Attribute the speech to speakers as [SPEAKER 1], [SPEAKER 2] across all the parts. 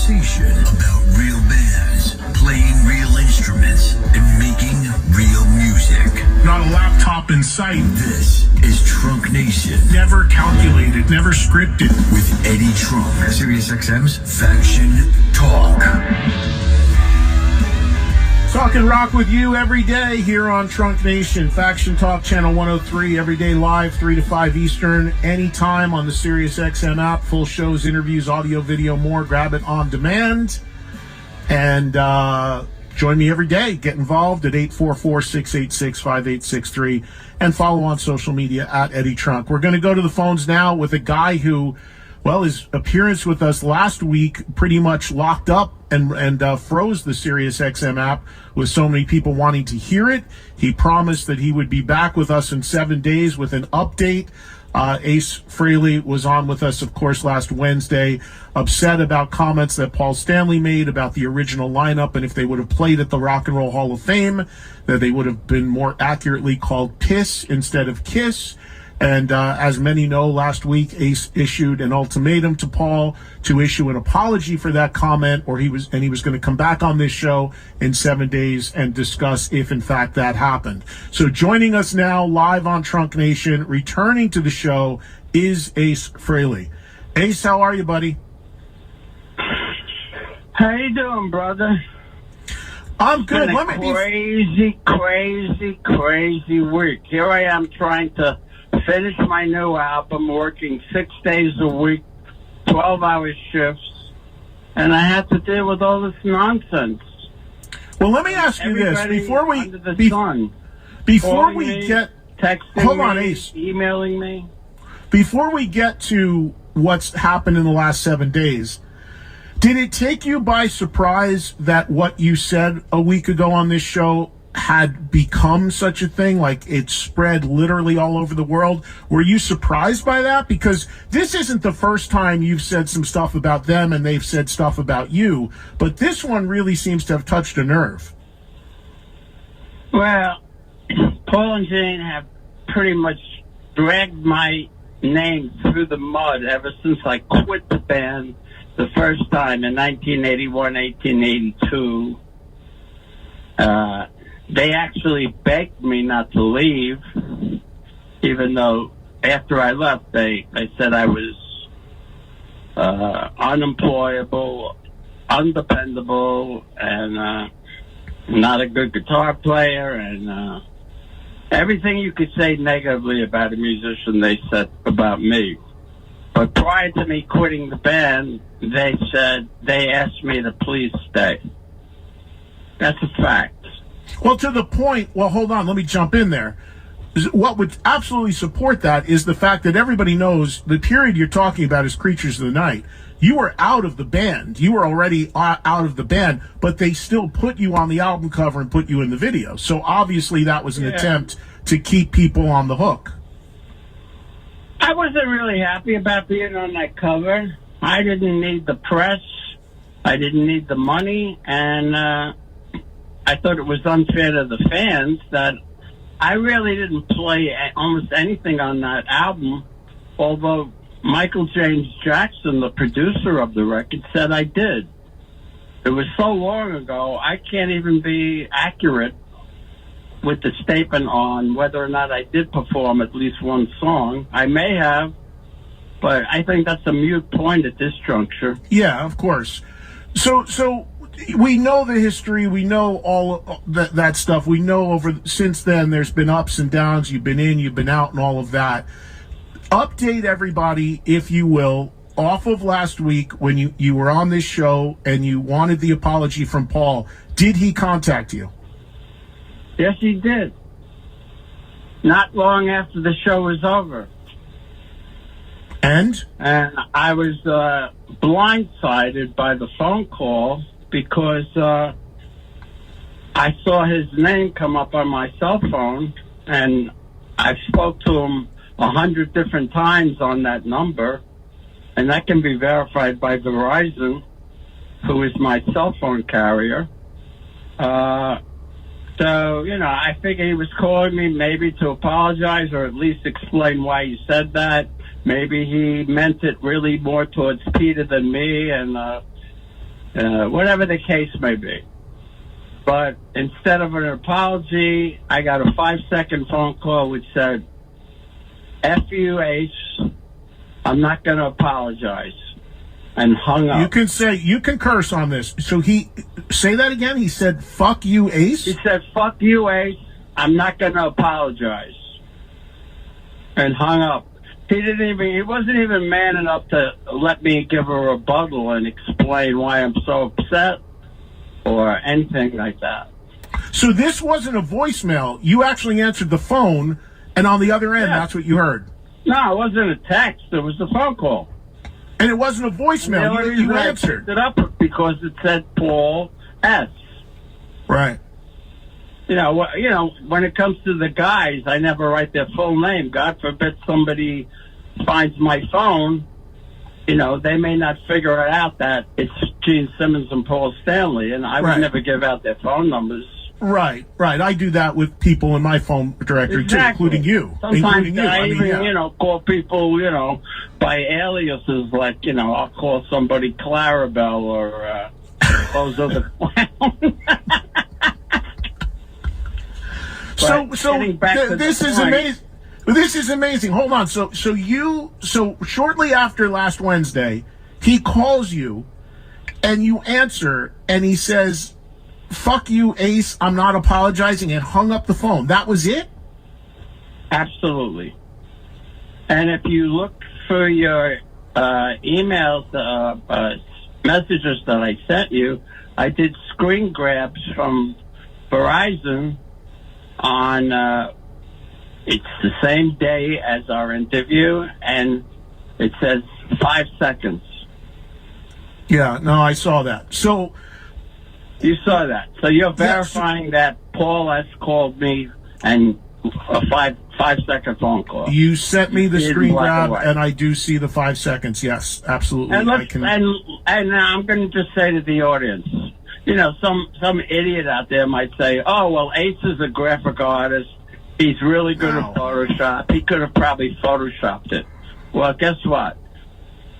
[SPEAKER 1] conversation about real bands, playing real instruments, and making real music.
[SPEAKER 2] Not a laptop in sight.
[SPEAKER 1] This is Trunk Nation.
[SPEAKER 2] Never calculated, never scripted.
[SPEAKER 1] With Eddie Trunk, SiriusXM's Faction Talk.
[SPEAKER 2] Talking rock with you every day here on Trunk Nation. Faction Talk, Channel 103, every day live, 3 to 5 Eastern, anytime on the SiriusXM app. Full shows, interviews, audio, video, more. Grab it on demand. And join me every day. Get involved at 844-686-5863 and follow on social media at Eddie Trunk. We're going to go to the phones now with a guy who, well, his appearance with us last week pretty much locked up and froze the SiriusXM app with so many people wanting to hear it. He promised that he would be back with us in 7 days with an update. Ace Frehley was on with us, of course, last Wednesday, upset about comments that Paul Stanley made about the original lineup, and if they would have played at the Rock and Roll Hall of Fame, that they would have been more accurately called Piss instead of Kiss. And as many know, last week Ace issued an ultimatum to Paul to issue an apology for that comment, he was going to come back on this show in 7 days and discuss if in fact that happened. So joining us now live on Trunk Nation, returning to the show, is Ace Frehley. Ace, how are you, buddy?
[SPEAKER 3] How you doing, brother?
[SPEAKER 2] I'm good.
[SPEAKER 3] It's been a crazy week. Here I am trying to finish my new album, working 6 days a week, 12-hour shifts, and I had to deal with all this nonsense.
[SPEAKER 2] Well, let me ask you this before we get
[SPEAKER 3] texting
[SPEAKER 2] hold on,
[SPEAKER 3] me,
[SPEAKER 2] Ace,
[SPEAKER 3] emailing me.
[SPEAKER 2] Before we get to what's happened in the last 7 days, did it take you by surprise that what you said a week ago on this show had become such a thing, like it spread literally all over the world? Were you surprised by that? Because this isn't the first time you've said some stuff about them and they've said stuff about you, but this one really seems to have touched a nerve.
[SPEAKER 3] Well, Paul and Jane have pretty much dragged my name through the mud ever since I quit the band the first time in 1981, 1882. They actually begged me not to leave, even though after I left, they said I was unemployable, undependable, and not a good guitar player, and everything you could say negatively about a musician they said about me. But prior to me quitting the band, they asked me to please stay. That's a fact.
[SPEAKER 2] Well, to the point, hold on, let me jump in there. What would absolutely support that is the fact that everybody knows the period you're talking about is Creatures of the Night. You were out of the band. You were already out of the band, but they still put you on the album cover and put you in the video. So obviously that was an attempt to keep people on the hook.
[SPEAKER 3] I wasn't really happy about being on that cover. I didn't need the press. I didn't need the money, and I thought it was unfair to the fans that I really didn't play almost anything on that album, although Michael James Jackson, the producer of the record, said I did. It was so long ago, I can't even be accurate with the statement on whether or not I did perform at least one song. I may have, but I think that's a moot point at this juncture.
[SPEAKER 2] Yeah, of course. So we know the history. We know all that stuff. We know since then there's been ups and downs. You've been in, you've been out, and all of that. Update everybody, if you will, off of last week when you were on this show and you wanted the apology from Paul. Did he contact you?
[SPEAKER 3] Yes, he did. Not long after the show was over.
[SPEAKER 2] And
[SPEAKER 3] I was blindsided by the phone call because I saw his name come up on my cell phone, and I spoke to him 100 different times on that number, and that can be verified by Verizon, who is my cell phone carrier. So, I figured he was calling me maybe to apologize or at least explain why he said that. Maybe he meant it really more towards Peter than me, and whatever the case may be. But instead of an apology, I got a 5-second phone call which said, F you, Ace. I'm not going to apologize. And hung up.
[SPEAKER 2] You can curse on this. So say that again. He said, fuck you, Ace.
[SPEAKER 3] He said, fuck you, Ace. I'm not going to apologize. And hung up. He wasn't even man enough to let me give a rebuttal and explain why I'm so upset or anything like that.
[SPEAKER 2] So this wasn't a voicemail. You actually answered the phone, and on the other end, that's what you heard.
[SPEAKER 3] No, it wasn't a text. It was a phone call.
[SPEAKER 2] And it wasn't a voicemail. You answered.
[SPEAKER 3] I picked it up because it said Paul S.
[SPEAKER 2] Right.
[SPEAKER 3] You know, when it comes to the guys, I never write their full name. God forbid somebody finds my phone. You know, they may not figure it out that it's Gene Simmons and Paul Stanley, and I would never give out their phone numbers.
[SPEAKER 2] Right. I do that with people in my phone directory too, including you.
[SPEAKER 3] Sometimes I even call people, by aliases, like, I'll call somebody Clarabelle or those other clowns.
[SPEAKER 2] This is amazing. This is amazing. Hold on. So shortly after last Wednesday, he calls you, and you answer, and he says, fuck you, Ace, I'm not apologizing, and hung up the phone. That was it?
[SPEAKER 3] Absolutely. And if you look for your emails, messages that I sent you, I did screen grabs from Verizon on, it's the same day as our interview, and it says 5 seconds.
[SPEAKER 2] Yeah, no, I saw that. So...
[SPEAKER 3] You saw that. So you're verifying that Paul S. called me and a 5-second phone call.
[SPEAKER 2] You sent me the screen grab, and I do see the 5 seconds. Yes, absolutely.
[SPEAKER 3] And I'm going to just say to the audience, some idiot out there might say, oh, well, Ace is a graphic artist. He's really good at Photoshop. He could have probably Photoshopped it. Well, guess what?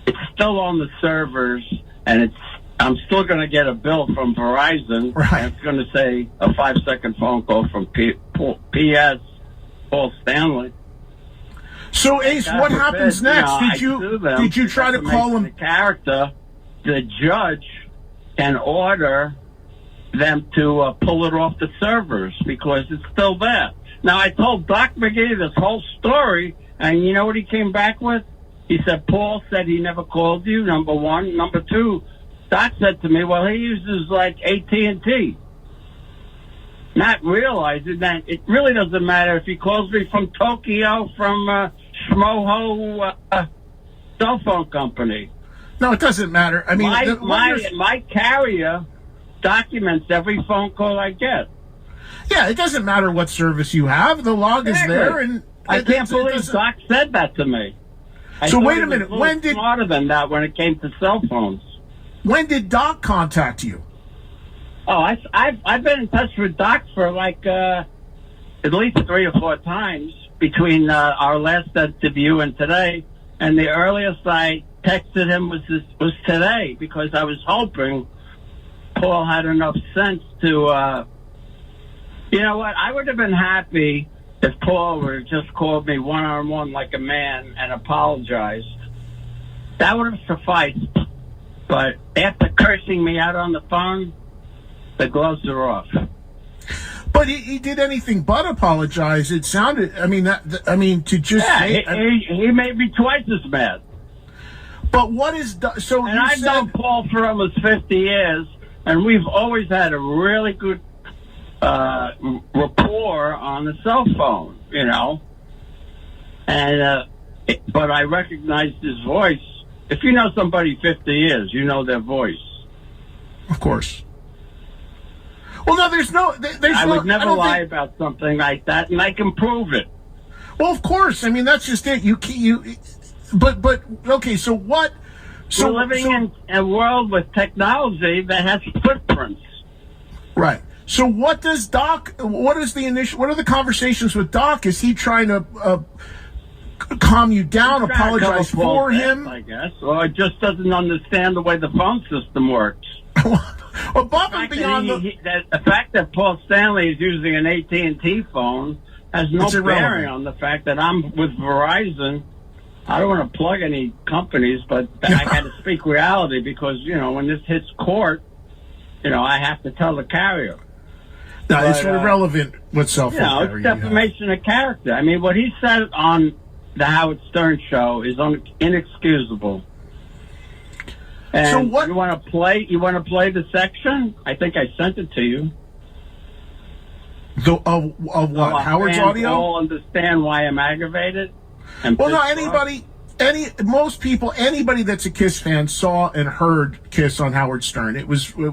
[SPEAKER 3] It's still on the servers, and I'm still going to get a bill from Verizon.
[SPEAKER 2] Right.
[SPEAKER 3] And it's going to say a 5-second phone call from P.S. Paul Stanley.
[SPEAKER 2] So, Ace, what happens next? Did you try to call him?
[SPEAKER 3] The judge can order them to pull it off the servers because it's still there. Now, I told Doc McGee this whole story, and you know what he came back with? He said, Paul said he never called you, number one. Number two, Doc said to me, well, he uses like AT&T. Not realizing that it really doesn't matter if he calls me from Tokyo, from Schmoho cell phone company.
[SPEAKER 2] No, it doesn't matter. I mean,
[SPEAKER 3] my carrier documents every phone call I get.
[SPEAKER 2] Yeah, it doesn't matter what service you have. The log is there, and
[SPEAKER 3] I can't believe Doc said that to me.
[SPEAKER 2] So wait a minute.
[SPEAKER 3] When did smarter than that when it came to cell phones?
[SPEAKER 2] When did Doc contact you?
[SPEAKER 3] Oh, I've been in touch with Doc for like at least 3 or 4 times between our last interview and today. And the earliest I texted him was today because I was hoping Paul had enough sense to. You know what? I would have been happy if Paul would have just called me one-on-one like a man and apologized. That would have sufficed. But after cursing me out on the phone, the gloves are off.
[SPEAKER 2] But he did anything but apologize. It sounded. To just say.
[SPEAKER 3] He made me twice as mad.
[SPEAKER 2] But what is so?
[SPEAKER 3] And I've known Paul for almost 50 years, and we've always had a really good rapport on the cell phone, And but I recognized his voice. If you know somebody 50 years, you know their voice.
[SPEAKER 2] Of course. Well, no, I
[SPEAKER 3] would never lie about something like that, and I can prove it.
[SPEAKER 2] Well, of course. I mean, that's just it. But okay. So what?
[SPEAKER 3] We're living in a world with technology that has footprints.
[SPEAKER 2] Right. So what does Doc? What are the conversations with Doc? Is he trying to calm you down, apologize for him?
[SPEAKER 3] I guess, or just doesn't understand the way the phone system works.
[SPEAKER 2] Above and beyond
[SPEAKER 3] the fact that Paul Stanley is using an AT&T phone has no bearing on the fact that I'm with Verizon. I don't want to plug any companies, but I got to speak reality because, when this hits court, I have to tell the carrier.
[SPEAKER 2] No, it's irrelevant what cell phone carrier
[SPEAKER 3] it's defamation of character. I mean, what he said on the Howard Stern show is inexcusable. And
[SPEAKER 2] so what?
[SPEAKER 3] You want to play? You want to play the section? I think I sent it to you.
[SPEAKER 2] Of what? Howard's audio?
[SPEAKER 3] All understand why I'm aggravated.
[SPEAKER 2] Well, no. Most people, anybody that's a Kiss fan saw and heard Kiss on Howard Stern. It was well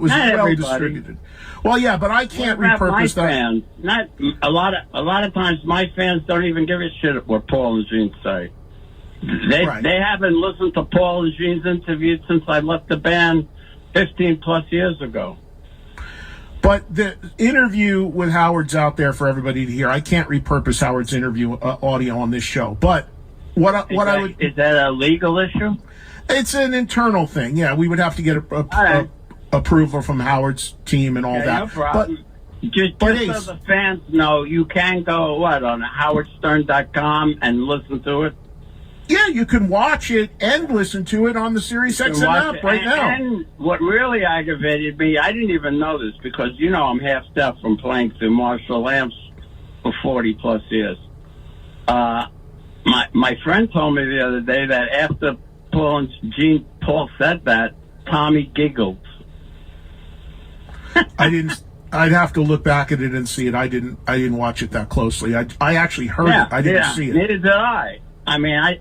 [SPEAKER 2] distributed. Well, yeah, but I can't repurpose that.
[SPEAKER 3] Fans? Not a lot of times. My fans don't even give a shit what Paul and Gene say. They haven't listened to Paul and Gene's interviews since I left the band 15 plus years ago.
[SPEAKER 2] But the interview with Howard's out there for everybody to hear. I can't repurpose Howard's interview audio on this show. But is that a legal issue? It's an internal thing. Yeah, we would have to get approval from Howard's team and all that.
[SPEAKER 3] No problem. Just so the fans know, you can go on howardstern.com and listen to it.
[SPEAKER 2] Yeah, you can watch it and listen to it on the SiriusXM app right now.
[SPEAKER 3] And what really aggravated me, I didn't even know this because, I'm half deaf from playing through Marshall amps for 40 plus years. My friend told me the other day that after Paul said that, Tommy giggled.
[SPEAKER 2] I'd have to look back at it and see it. I didn't watch it that closely. I actually heard it. I didn't see it.
[SPEAKER 3] Neither did I. I mean, I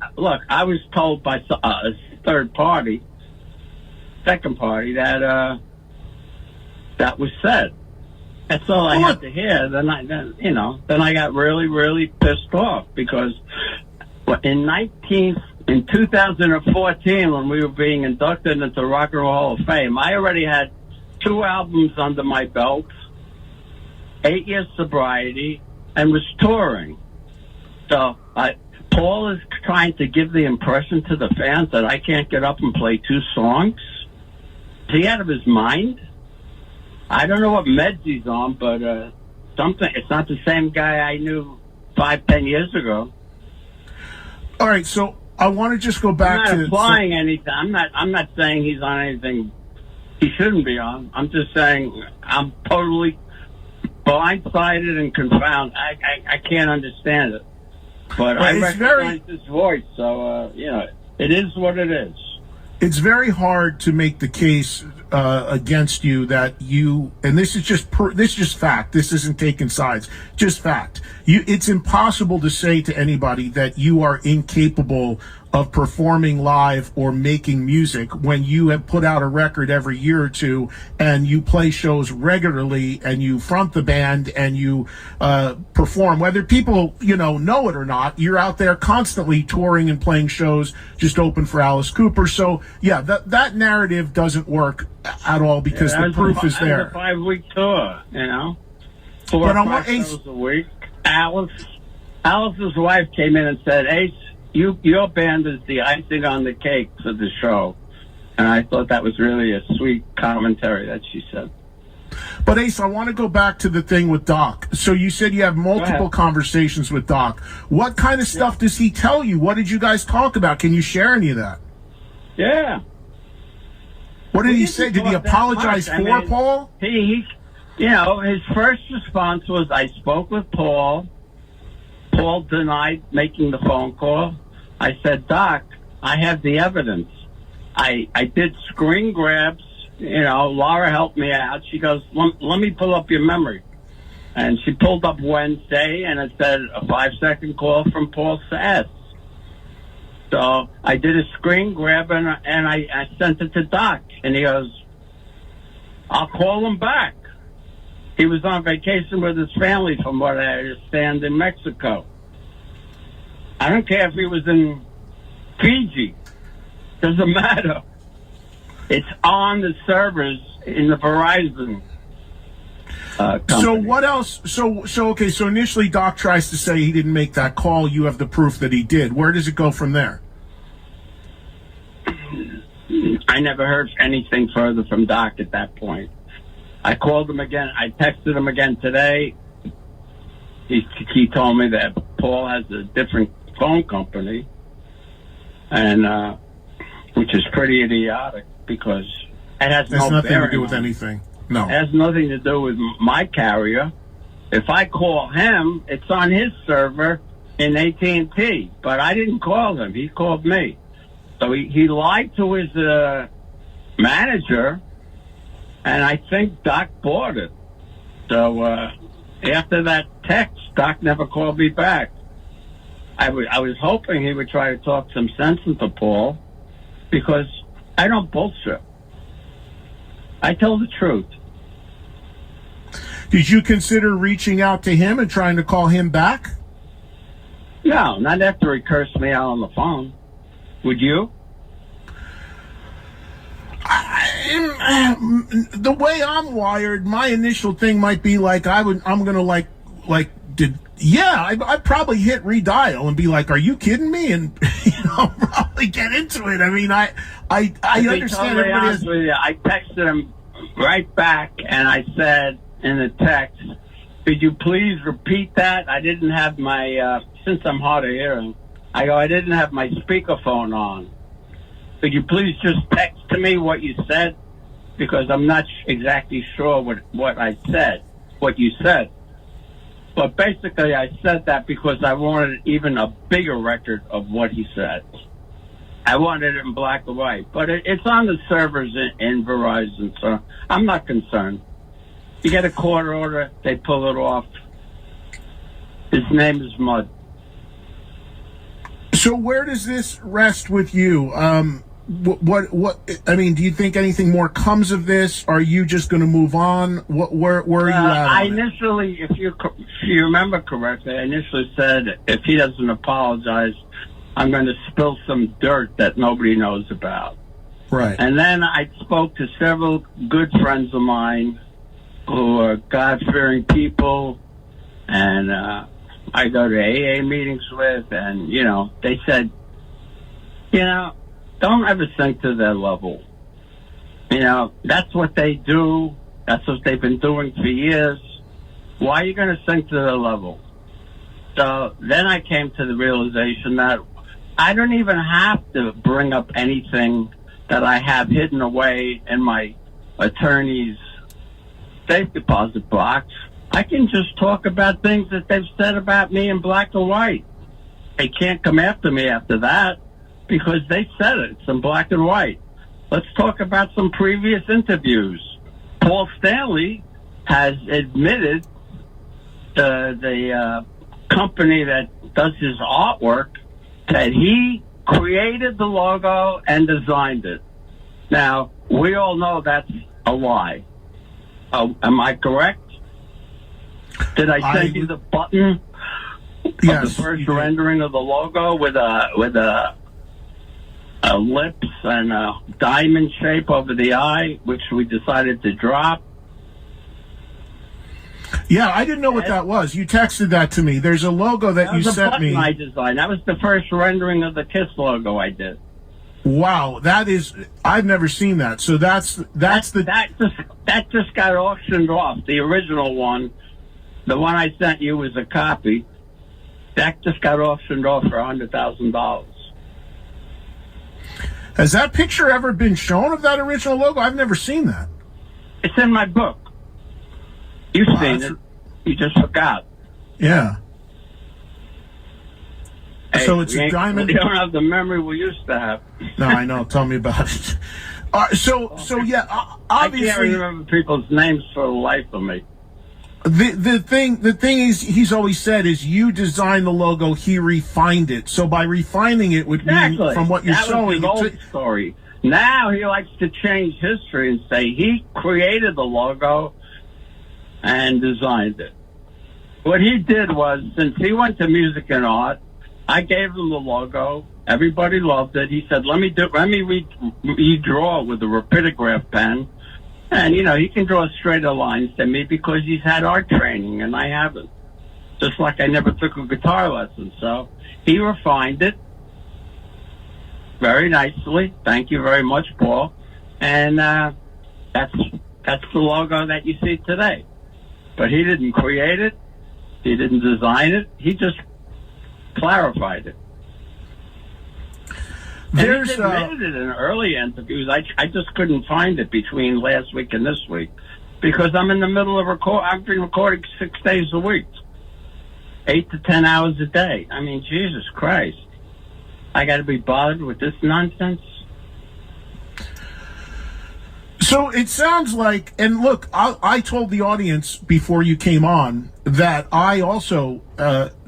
[SPEAKER 3] was told by a second party, that was said. That's all I had to hear. Then I got really, really pissed off because in 2014, when we were being inducted into Rock and Roll Hall of Fame, I already had 2 albums under my belt, 8 years sobriety, and was touring. So Paul is trying to give the impression to the fans that I can't get up and play 2 songs. Is he out of his mind? I don't know what meds he's on, but something. It's not the same guy I knew 5-10 years ago.
[SPEAKER 2] All right, so I want to just go back to...
[SPEAKER 3] I'm not applying anything. I'm not saying he's on anything he shouldn't be on. I'm just saying I'm totally blindsided and confounded. I can't understand it. But I recognize his voice, so, it is what it is.
[SPEAKER 2] It's very hard to make the case against you that you, and this is just fact. This isn't taking sides, just fact. It's impossible to say to anybody that you are incapable of performing live or making music when you have put out a record every year or two and you play shows regularly and you front the band and you perform, whether people know it or not. You're out there constantly touring and playing shows, just open for Alice Cooper. So yeah, that narrative doesn't work at all because the proof is there.
[SPEAKER 3] It was a 5-week tour, 4 or 5 shows a week. Alice's wife came in and said, Ace, your band is the icing on the cake for the show. And I thought that was really a sweet commentary that she said.
[SPEAKER 2] But Ace, I want to go back to the thing with Doc. So you said you have multiple conversations with Doc. What kind of stuff does he tell you? What did you guys talk about? Can you share any of that?
[SPEAKER 3] Yeah.
[SPEAKER 2] What did he say? Did he apologize for Paul?
[SPEAKER 3] He his first response was, I spoke with Paul. Paul denied making the phone call. I said, Doc, I have the evidence. I did screen grabs. Laura helped me out. She goes, let me pull up your memory. And she pulled up Wednesday, and it said a 5-second call from Paul Sass. So I did a screen grab, and I sent it to Doc. And he goes, I'll call him back. He was on vacation with his family, from what I understand, in Mexico. I don't care if he was in Fiji. Doesn't matter. It's on the servers in the Verizon company.
[SPEAKER 2] So what else? So initially Doc tries to say he didn't make that call. You have the proof that he did. Where does it go from there?
[SPEAKER 3] I never heard anything further from Doc at that point. I called him again. I texted him again today. He told me that Paul has a different phone company, and which is pretty idiotic because it has
[SPEAKER 2] nothing to do with
[SPEAKER 3] on
[SPEAKER 2] anything. No.
[SPEAKER 3] It has nothing to do with my carrier. If I call him, it's on his server in AT&T, but I didn't call him. He called me. So he lied to his manager, and I think Doc bought it. So after that text, Doc never called me back. I was hoping he would try to talk some sense into Paul, because I don't bullshit. I tell the truth.
[SPEAKER 2] Did you consider reaching out to him and trying to call him back?
[SPEAKER 3] No, not after he cursed me out on the phone. Would you?
[SPEAKER 2] The way I'm wired, my initial thing might be like I'd probably hit redial and be like, "Are you kidding me?" And probably get into it. I mean, I understand everybody has.
[SPEAKER 3] With you, I texted him right back, and I said in the text, "Could you please repeat that? I didn't have my since I'm hard of hearing. I didn't have my speakerphone on. Could you please just text to me what you said? Because I'm not exactly sure what I said, what you said." But basically, I said that because I wanted even a bigger record of what he said. I wanted it in black and white. But it's on the servers in Verizon, so I'm not concerned. You get a court order, they pull it off. His name is Mud.
[SPEAKER 2] So where does this rest with you? What I mean, do you think anything more comes of this? Are you just going to move on? Where are you at?
[SPEAKER 3] I initially, if you remember correctly, I initially said if he doesn't apologize, I'm going to spill some dirt that nobody knows about.
[SPEAKER 2] Right.
[SPEAKER 3] And then I spoke to several good friends of mine who are God-fearing people, and I go to AA meetings with, and they said, don't ever sink to their level. That's what they do. That's what they've been doing for years. Why are you going to sink to their level? So then I came to the realization that I don't even have to bring up anything that I have hidden away in my attorney's safe deposit box. I can just talk about things that they've said about me in black and white. They can't come after me after that, because they said it. It's in black and white. Let's talk about some previous interviews. Paul Stanley has admitted the company that does his artwork that he created the logo and designed it. Now, we all know that's a lie. Am I correct? Did I send you the button of the first rendering of the logo with a lips and a diamond shape over the eye, which we decided to drop?
[SPEAKER 2] Yeah, I didn't know what that was. You texted that to me. There's a logo that you sent me.
[SPEAKER 3] I designed. That was the first rendering of the KISS logo I did.
[SPEAKER 2] Wow, I've never seen that. So that
[SPEAKER 3] just got auctioned off. The original one, the one I sent you, was a copy. That just got auctioned off for $100,000.
[SPEAKER 2] Has that picture ever been shown of that original logo? I've never seen that.
[SPEAKER 3] It's in my book. You've seen it. You just forgot.
[SPEAKER 2] Yeah.
[SPEAKER 3] Hey,
[SPEAKER 2] so it's a diamond.
[SPEAKER 3] We don't have the memory we used to have.
[SPEAKER 2] No, I know. Tell me about it. So yeah, obviously,
[SPEAKER 3] I can't remember people's names for the life of me.
[SPEAKER 2] The thing is, he's always said is you designed the logo, he refined it. So by refining it would mean from what you're showing.
[SPEAKER 3] That was his old story. Now he likes to change history and say he created the logo and designed it. What he did was, since he went to music and art, I gave him the logo. Everybody loved it. He said, let me redraw it with a rapidograph pen. And, he can draw straighter lines than me because he's had art training and I haven't. Just like I never took a guitar lesson. So he refined it very nicely. Thank you very much, Paul. and that's the logo that you see today. But he didn't create it. He didn't design it. He just clarified it. And he admitted it in early interviews. I just couldn't find it between last week and this week because I'm in the middle of I've been recording 6 days a week, 8 to 10 hours a day. I mean, Jesus Christ. I got to be bothered with this nonsense.
[SPEAKER 2] So it sounds like, and look, I told the audience before you came on that I also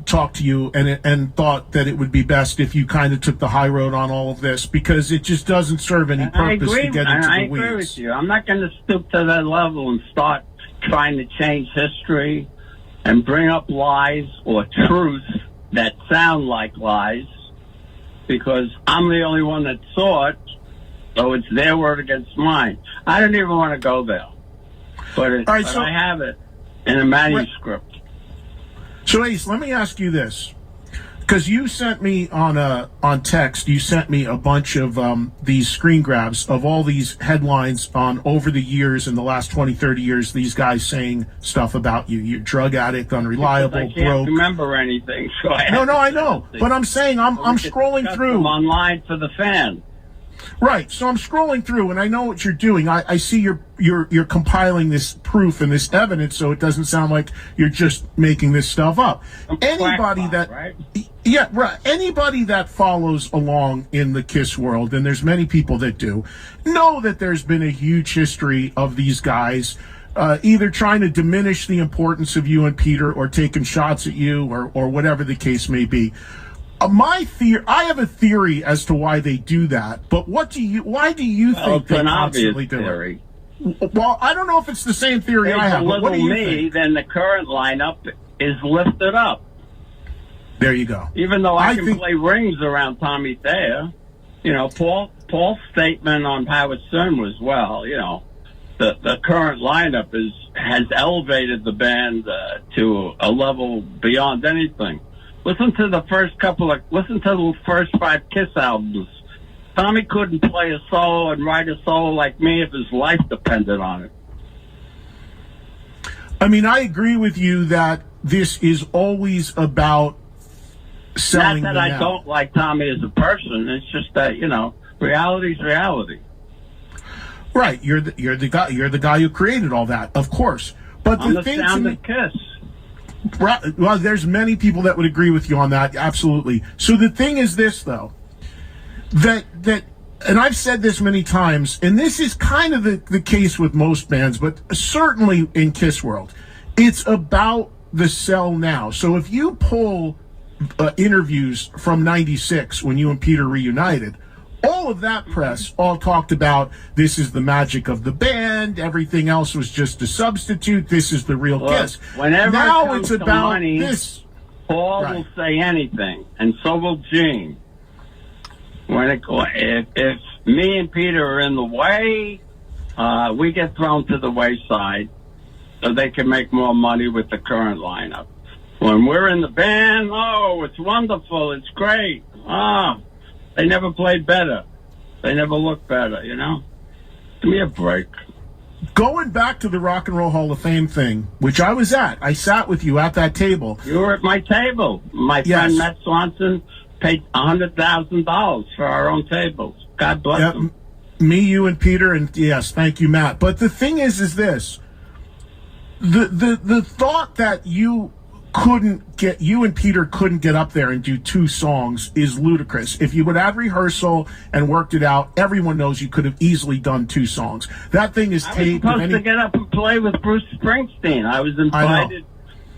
[SPEAKER 2] talked to you and thought that it would be best if you kind of took the high road on all of this because it just doesn't serve any purpose to get into the weeds.
[SPEAKER 3] I agree with you. I'm not going to stoop to that level and start trying to change history and bring up lies or truths that sound like lies because I'm the only one that saw it. So it's their word against mine. I don't even want to go there. But I have it in a manuscript.
[SPEAKER 2] So, Ace, let me ask you this. Because you sent me on text, you sent me a bunch of these screen grabs of all these headlines on over the years, in the last 20, 30 years, these guys saying stuff about you. You're drug addict, unreliable,
[SPEAKER 3] I can't
[SPEAKER 2] broke.
[SPEAKER 3] remember anything. So
[SPEAKER 2] No, I know. But I'm saying I'm scrolling through.
[SPEAKER 3] Them online for the fan.
[SPEAKER 2] Right, so I'm scrolling through, and I know what you're doing. I see you're compiling this proof and this evidence, so it doesn't sound like you're just making this stuff up. Anybody that, right? Yeah, right. Anybody that follows along in the KISS world, and there's many people that do, know that there's been a huge history of these guys either trying to diminish the importance of you and Peter, or taking shots at you, or whatever the case may be. I have a theory as to why they do that, but why do you think they constantly do it? Well, I don't know if it's the same theory I have, but what do you think?
[SPEAKER 3] Then the current lineup is lifted up.
[SPEAKER 2] There you go.
[SPEAKER 3] Even though I can play rings around Tommy Thayer, Paul's statement on Howard Stern was, the current lineup has elevated the band to a level beyond anything. Listen to the first 5 KISS albums. Tommy couldn't play a solo and write a solo like me if his life depended on it.
[SPEAKER 2] I mean, I agree with you that this is always about selling.
[SPEAKER 3] Not that I don't like Tommy as a person. It's just that, reality's reality.
[SPEAKER 2] Right. You're the guy who created all that, of course. But
[SPEAKER 3] I'm the sound of KISS.
[SPEAKER 2] Well, there's many people that would agree with you on that, absolutely. So the thing is this, though, that and I've said this many times, and this is kind of the case with most bands, but certainly in KISS world, it's about the sell now. So if you pull interviews from '96 when you and Peter reunited, all of that press all talked about this is the magic of the band. Everything else was just a substitute. This is the real KISS.
[SPEAKER 3] Whenever
[SPEAKER 2] now
[SPEAKER 3] it comes
[SPEAKER 2] it's about
[SPEAKER 3] money,
[SPEAKER 2] this.
[SPEAKER 3] Paul will say anything, and so will Gene. If me and Peter are in the way, we get thrown to the wayside so they can make more money with the current lineup. When we're in the band, it's wonderful. It's great. They never played better. They never looked better, Give me a break.
[SPEAKER 2] Going back to the Rock and Roll Hall of Fame thing, which I was at. I sat with you at that table.
[SPEAKER 3] You were at my table. My friend Matt Swanson paid $100,000 for our own tables. God bless him.
[SPEAKER 2] Me, you, and Peter, and yes, thank you, Matt. But the thing is this. The thought that you and Peter couldn't get up there and do 2 songs is ludicrous. If you would have rehearsal and worked it out, everyone knows you could have easily done 2 songs. That thing is taped.
[SPEAKER 3] I was supposed to get up and play with Bruce Springsteen. I was invited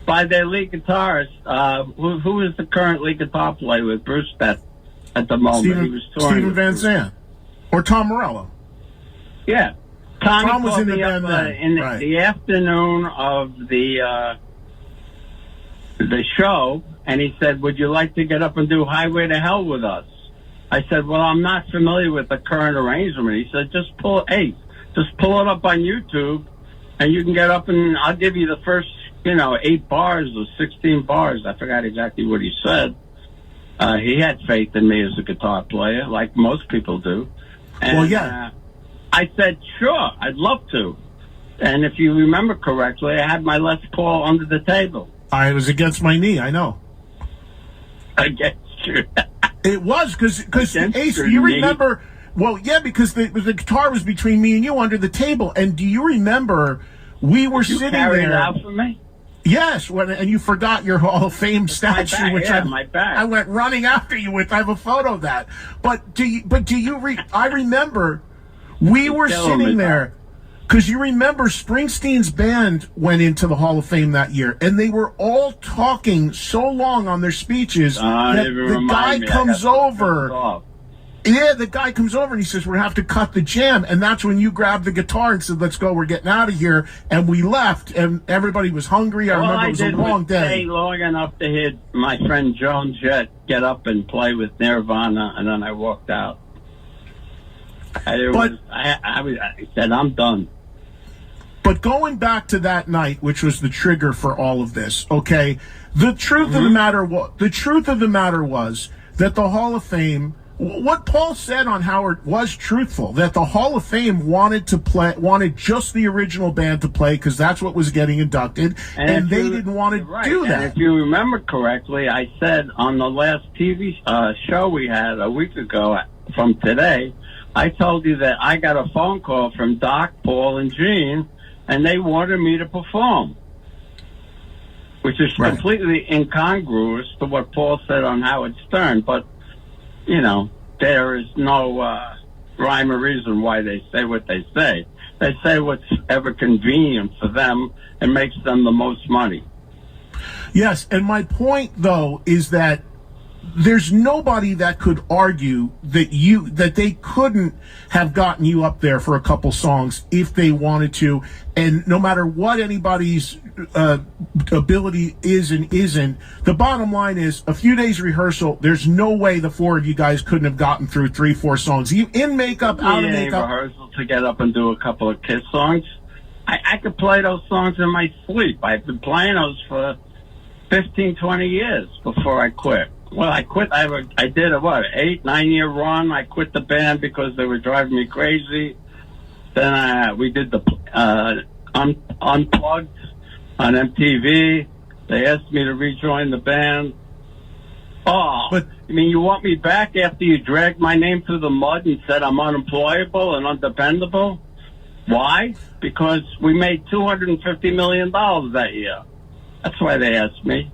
[SPEAKER 3] by their lead guitarist. Who is the current lead guitar player with Bruce at the moment? He was touring
[SPEAKER 2] Steven Van Zandt or Tom Morello.
[SPEAKER 3] Yeah. Tom
[SPEAKER 2] was in the band
[SPEAKER 3] in the afternoon of the show, and he said, would you like to get up and do Highway to Hell with us? I said, well, I'm not familiar with the current arrangement. He said, just pull it up on YouTube, and you can get up, and I'll give you the first, 8 bars or 16 bars. I forgot exactly what he said. He had faith in me as a guitar player, like most people do. And, I said, sure, I'd love to. And if you remember correctly, I had my Les Paul under the table.
[SPEAKER 2] I was against my knee, I know.
[SPEAKER 3] Against you.
[SPEAKER 2] It was, because Ace,
[SPEAKER 3] your
[SPEAKER 2] you
[SPEAKER 3] knee?
[SPEAKER 2] remember, well, yeah, because the guitar was between me and you under the table. And do you remember, we were
[SPEAKER 3] You
[SPEAKER 2] sitting
[SPEAKER 3] carried it
[SPEAKER 2] there.
[SPEAKER 3] out for me?
[SPEAKER 2] Yes, and you forgot your Hall of Fame statue,
[SPEAKER 3] bag,
[SPEAKER 2] which
[SPEAKER 3] yeah, my bag.
[SPEAKER 2] I went running after you with. I have a photo of that. But I remember we were
[SPEAKER 3] Tell
[SPEAKER 2] sitting
[SPEAKER 3] me
[SPEAKER 2] there because you remember Springsteen's band went into the Hall of Fame that year, and they were all talking so long on their speeches that the guy comes over. Yeah, the guy comes over and he says, "We're gonna have to cut the jam," and that's when you grabbed the guitar and said, "Let's go, we're getting out of here." And we left, and everybody was hungry. I remember it was a long day.
[SPEAKER 3] Stay long enough to hear my friend Joan Jett get up and play with Nirvana, and then I walked out. I said, "I'm done."
[SPEAKER 2] But going back to that night, which was the trigger for all of this, okay, the truth of the matter was that the Hall of Fame. What Paul said on Howard was truthful, that the Hall of Fame wanted just the original band to play because that's what was getting inducted, and they didn't want to do that.
[SPEAKER 3] And if you remember correctly, I said on the last TV show we had a week ago from today, I told you that I got a phone call from Doc, Paul, and Gene, and they wanted me to perform, which is completely incongruous to what Paul said on Howard Stern, but you know, there is no rhyme or reason why they say what they say. They say what's ever convenient for them and makes them the most money.
[SPEAKER 2] Yes, and my point, though, is that there's nobody that could argue that they couldn't have gotten you up there for a couple songs if they wanted to, and no matter what anybody's ability is and isn't, the bottom line is a few days rehearsal. There's no way the four of you guys couldn't have gotten through 3-4 songs in makeup, out of makeup.
[SPEAKER 3] Rehearsal to get up and do a couple of Kiss songs. I could play those songs in my sleep. I've been playing those for 15, 20 years before I quit. Well, I quit. I did a 8-9 year run. I quit the band because they were driving me crazy. Then we did the Unplugged on MTV. They asked me to rejoin the band. Oh, but I mean, you want me back after you dragged my name through the mud and said I'm unemployable and undependable? Why? Because we made $250 million that year. That's why they asked me.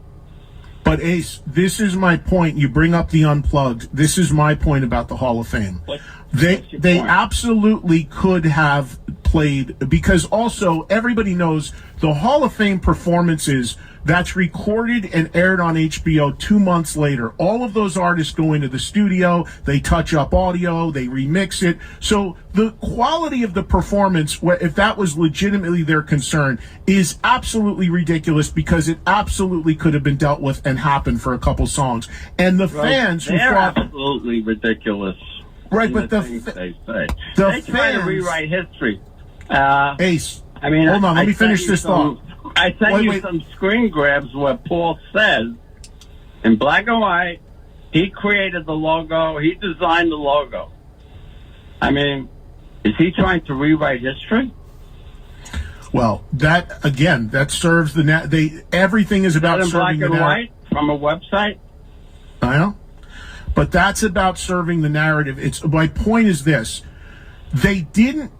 [SPEAKER 2] But Ace, this is my point. You bring up the Unplugged. This is my point about the Hall of Fame. They absolutely could have played, because also everybody knows the Hall of Fame performances that's recorded and aired on HBO 2 months later. All of those artists go into the studio, they touch up audio, they remix it. So the quality of the performance, if that was legitimately their concern, is absolutely ridiculous, because it absolutely could have been dealt with and happened for a couple songs. And the fans who thought
[SPEAKER 3] absolutely ridiculous.
[SPEAKER 2] Right, but
[SPEAKER 3] they say they try to rewrite history.
[SPEAKER 2] Ace,
[SPEAKER 3] I mean,
[SPEAKER 2] hold on, let me finish this thought.
[SPEAKER 3] I sent you some screen grabs where Paul says, in black and white, he created the logo, he designed the logo. I mean, is he trying to rewrite history?
[SPEAKER 2] Well, that again, that serves the everything is about
[SPEAKER 3] in
[SPEAKER 2] serving
[SPEAKER 3] black and white from a website.
[SPEAKER 2] I know, but that's about serving the narrative. My point is this: they didn't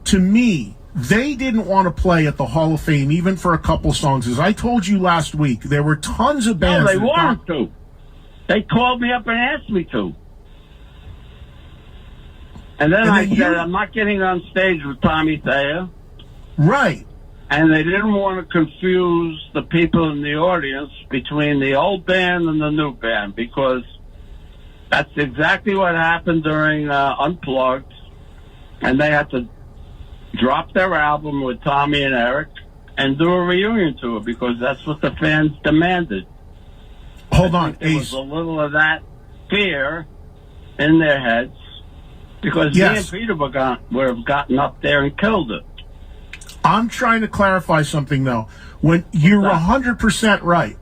[SPEAKER 2] want to play at the Hall of Fame even for a couple songs. As I told you last week, there were tons of bands.
[SPEAKER 3] No, they wanted to. They called me up and asked me to. And then I said, I'm not getting on stage with Tommy Thayer.
[SPEAKER 2] Right.
[SPEAKER 3] And they didn't want to confuse the people in the audience between the old band and the new band, because that's exactly what happened during Unplugged. And they had to drop their album with Tommy and Eric and do a reunion tour, because that's what the fans demanded.
[SPEAKER 2] Hold on,
[SPEAKER 3] there was a little of that fear in their heads, because me and Peter would have gotten up there and killed it.
[SPEAKER 2] I'm trying to clarify something, though. When you're 100% right,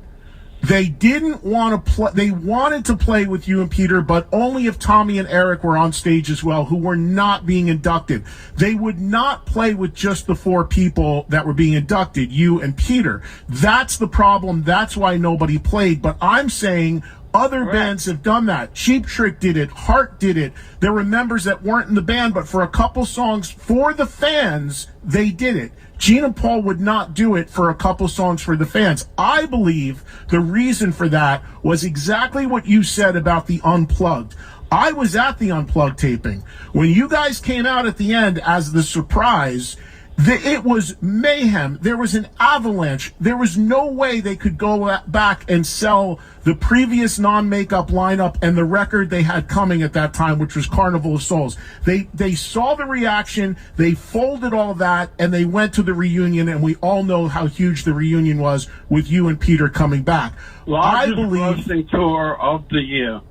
[SPEAKER 2] They didn't want to play. They wanted to play with you and Peter, but only if Tommy and Eric were on stage as well, who were not being inducted. They would not play with just the 4 people that were being inducted, you and Peter. That's the problem. That's why nobody played. But I'm saying other bands have done that. Cheap Trick did it. Heart did it. There were members that weren't in the band, but for a couple songs for the fans, they did it. Gene and Paul would not do it for a couple songs for the fans. I believe the reason for that was exactly what you said about the Unplugged. I was at the Unplugged taping. When you guys came out at the end as the surprise, it was mayhem. There was an avalanche. There was no way they could go back and sell the previous non-makeup lineup and the record they had coming at that time, which was Carnival of Souls. They saw the reaction, they folded all that, and they went to the reunion, and we all know how huge the reunion was with you and Peter coming back.
[SPEAKER 3] Largest grossing tour of the year.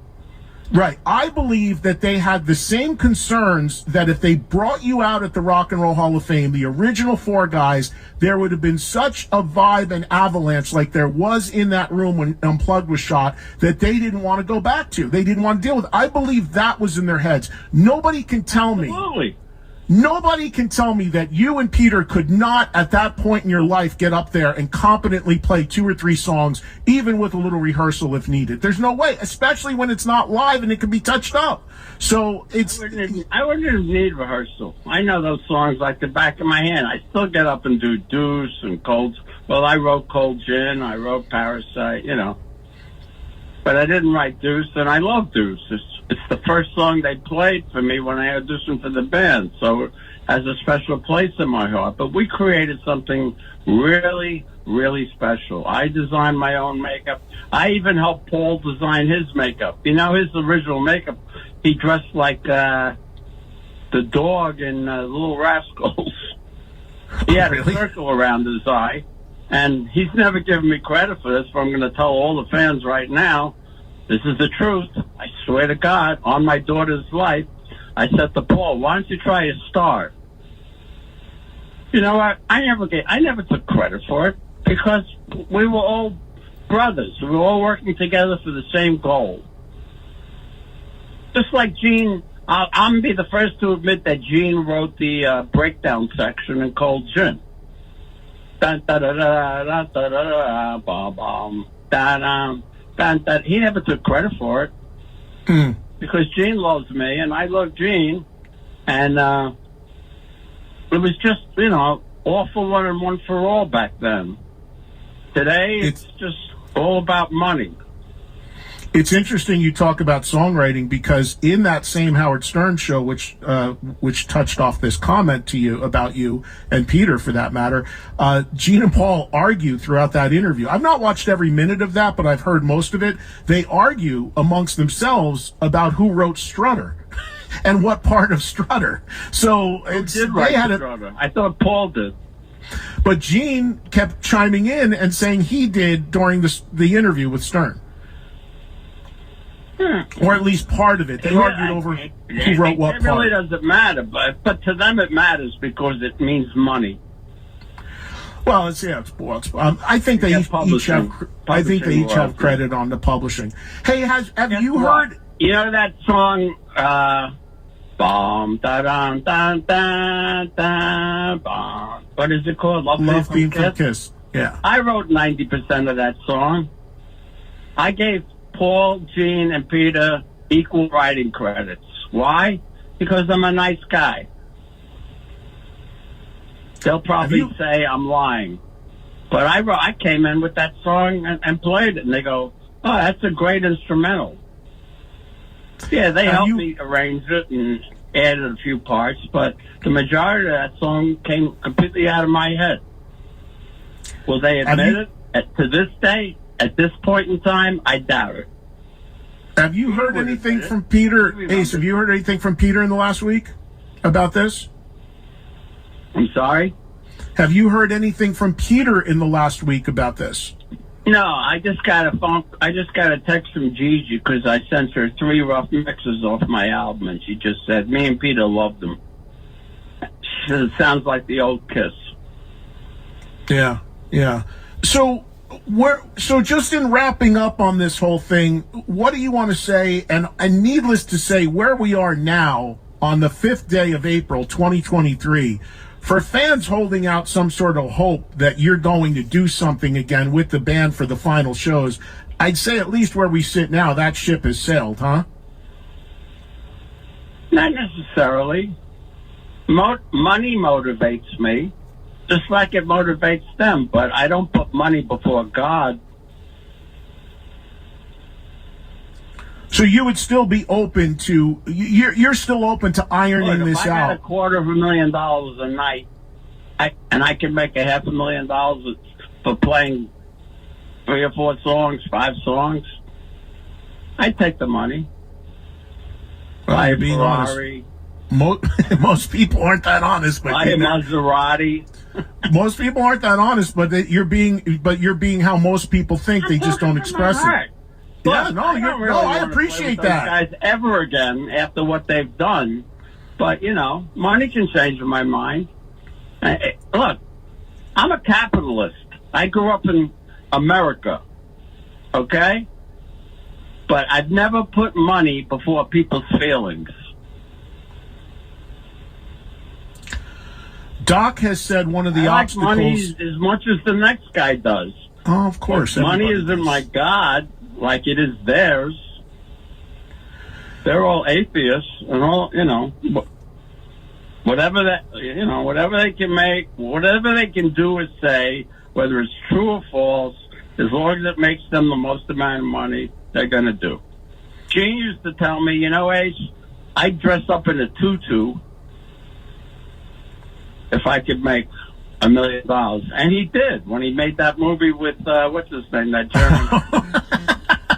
[SPEAKER 2] Right. I believe that they had the same concerns that if they brought you out at the Rock and Roll Hall of Fame, the original 4 guys, there would have been such a vibe and avalanche like there was in that room when Unplugged was shot that they didn't want to go back to. They didn't want to deal with it. I believe that was in their heads. Nobody can tell me.
[SPEAKER 3] Absolutely.
[SPEAKER 2] Nobody can tell me that you and Peter could not, at that point in your life, get up there and competently play 2 or 3 songs, even with a little rehearsal if needed. There's no way, especially when it's not live and it can be touched up. So it's...
[SPEAKER 3] I wouldn't even need rehearsal. I know those songs like the back of my hand. I still get up and do Deuce and Cold... Well, I wrote Cold Gin, I wrote Parasite, you know. But I didn't write Deuce, and I love Deuce. It's the first song they played for me when I auditioned for the band, so it has a special place in my heart. But we created something really, really special. I designed my own makeup. I even helped Paul design his makeup. You know, his original makeup, he dressed like the dog in Little Rascals. He had a circle around his eye, and he's never given me credit for this, but I'm going to tell all the fans right now, this is the truth. I swear to God, on my daughter's life, I said to Paul, why don't you try a star? You know what? I never took credit for it because we were all brothers. We were all working together for the same goal. Just like Gene, I'm going to be the first to admit that Gene wrote the breakdown section in Cold Gin. Dun, da, da, da, da, da, da, da, bum, da, da. He never took credit for it because Gene loves me and I love Gene, and it was just, you know, all for one and one for all back then. Today it's just all about money.
[SPEAKER 2] It's interesting you talk about songwriting because in that same Howard Stern show, which touched off this comment to you about you and Peter, for that matter, Gene and Paul argue throughout that interview. I've not watched every minute of that, but I've heard most of it. They argue amongst themselves about who wrote Strutter and what part of Strutter. So
[SPEAKER 3] Who did write Strutter? I thought Paul did.
[SPEAKER 2] But Gene kept chiming in and saying he did during the interview with Stern. Or at least part of it. They argued over who wrote what part.
[SPEAKER 3] It really doesn't matter, but to them it matters because it means money.
[SPEAKER 2] Well, I think they each have credit on the publishing. Hey, have you heard?
[SPEAKER 3] You know that song, da da da da da bum. What is it called?
[SPEAKER 2] Love Theme from Kiss. Yeah.
[SPEAKER 3] I wrote 90% of that song. I gave Paul, Gene, and Peter equal writing credits. Why? Because I'm a nice guy. They'll probably say I'm lying. But I came in with that song and played it, and they go, oh, that's a great instrumental. Yeah, they helped me arrange it and added a few parts, but the majority of that song came completely out of my head. Will they admit it? To this day, at this point in time, I doubt it.
[SPEAKER 2] Have you heard anything from Peter? Ace, have you heard anything from Peter in the last week about this?
[SPEAKER 3] I'm sorry?
[SPEAKER 2] Have you heard anything from Peter in the last week about this?
[SPEAKER 3] No, I just got a text from Gigi because I sent her 3 rough mixes off my album, and she just said, me and Peter loved them. She said, it sounds like the old Kiss.
[SPEAKER 2] Yeah. So So just in wrapping up on this whole thing, what do you want to say? And needless to say, where we are now on the 5th day of April, 2023, for fans holding out some sort of hope that you're going to do something again with the band for the final shows, I'd say at least where we sit now, that ship has sailed, huh?
[SPEAKER 3] Not necessarily. Money motivates me, just like it motivates them, but I don't put money before God.
[SPEAKER 2] So you would still be open to, you're still open to ironing this
[SPEAKER 3] out. If I got $250,000 a night, and I can make $500,000 for playing 3 or 4 songs, 5 songs, I'd take the money.
[SPEAKER 2] Well, you're being honest. Most people aren't that honest, but
[SPEAKER 3] buy a Maserati.
[SPEAKER 2] Most people aren't that honest, but you're being how most people think. They just don't express it. Yeah, no, I appreciate that.
[SPEAKER 3] Guys ever again after what they've done, but money can change my mind. Look, I'm a capitalist. I grew up in America, okay? But I've never put money before people's feelings.
[SPEAKER 2] Doc has said one of the obstacles.
[SPEAKER 3] Money as much as the next guy does.
[SPEAKER 2] Oh, of course.
[SPEAKER 3] Money isn't my God like it is theirs. They're all atheists and all, whatever they can make, whatever they can do or say, whether it's true or false, as long as it makes them the most amount of money, they're going to do. Gene used to tell me, Ace, I'd dress up in a tutu if I could make $1 million. And he did when he made that movie with, what's his name, that German.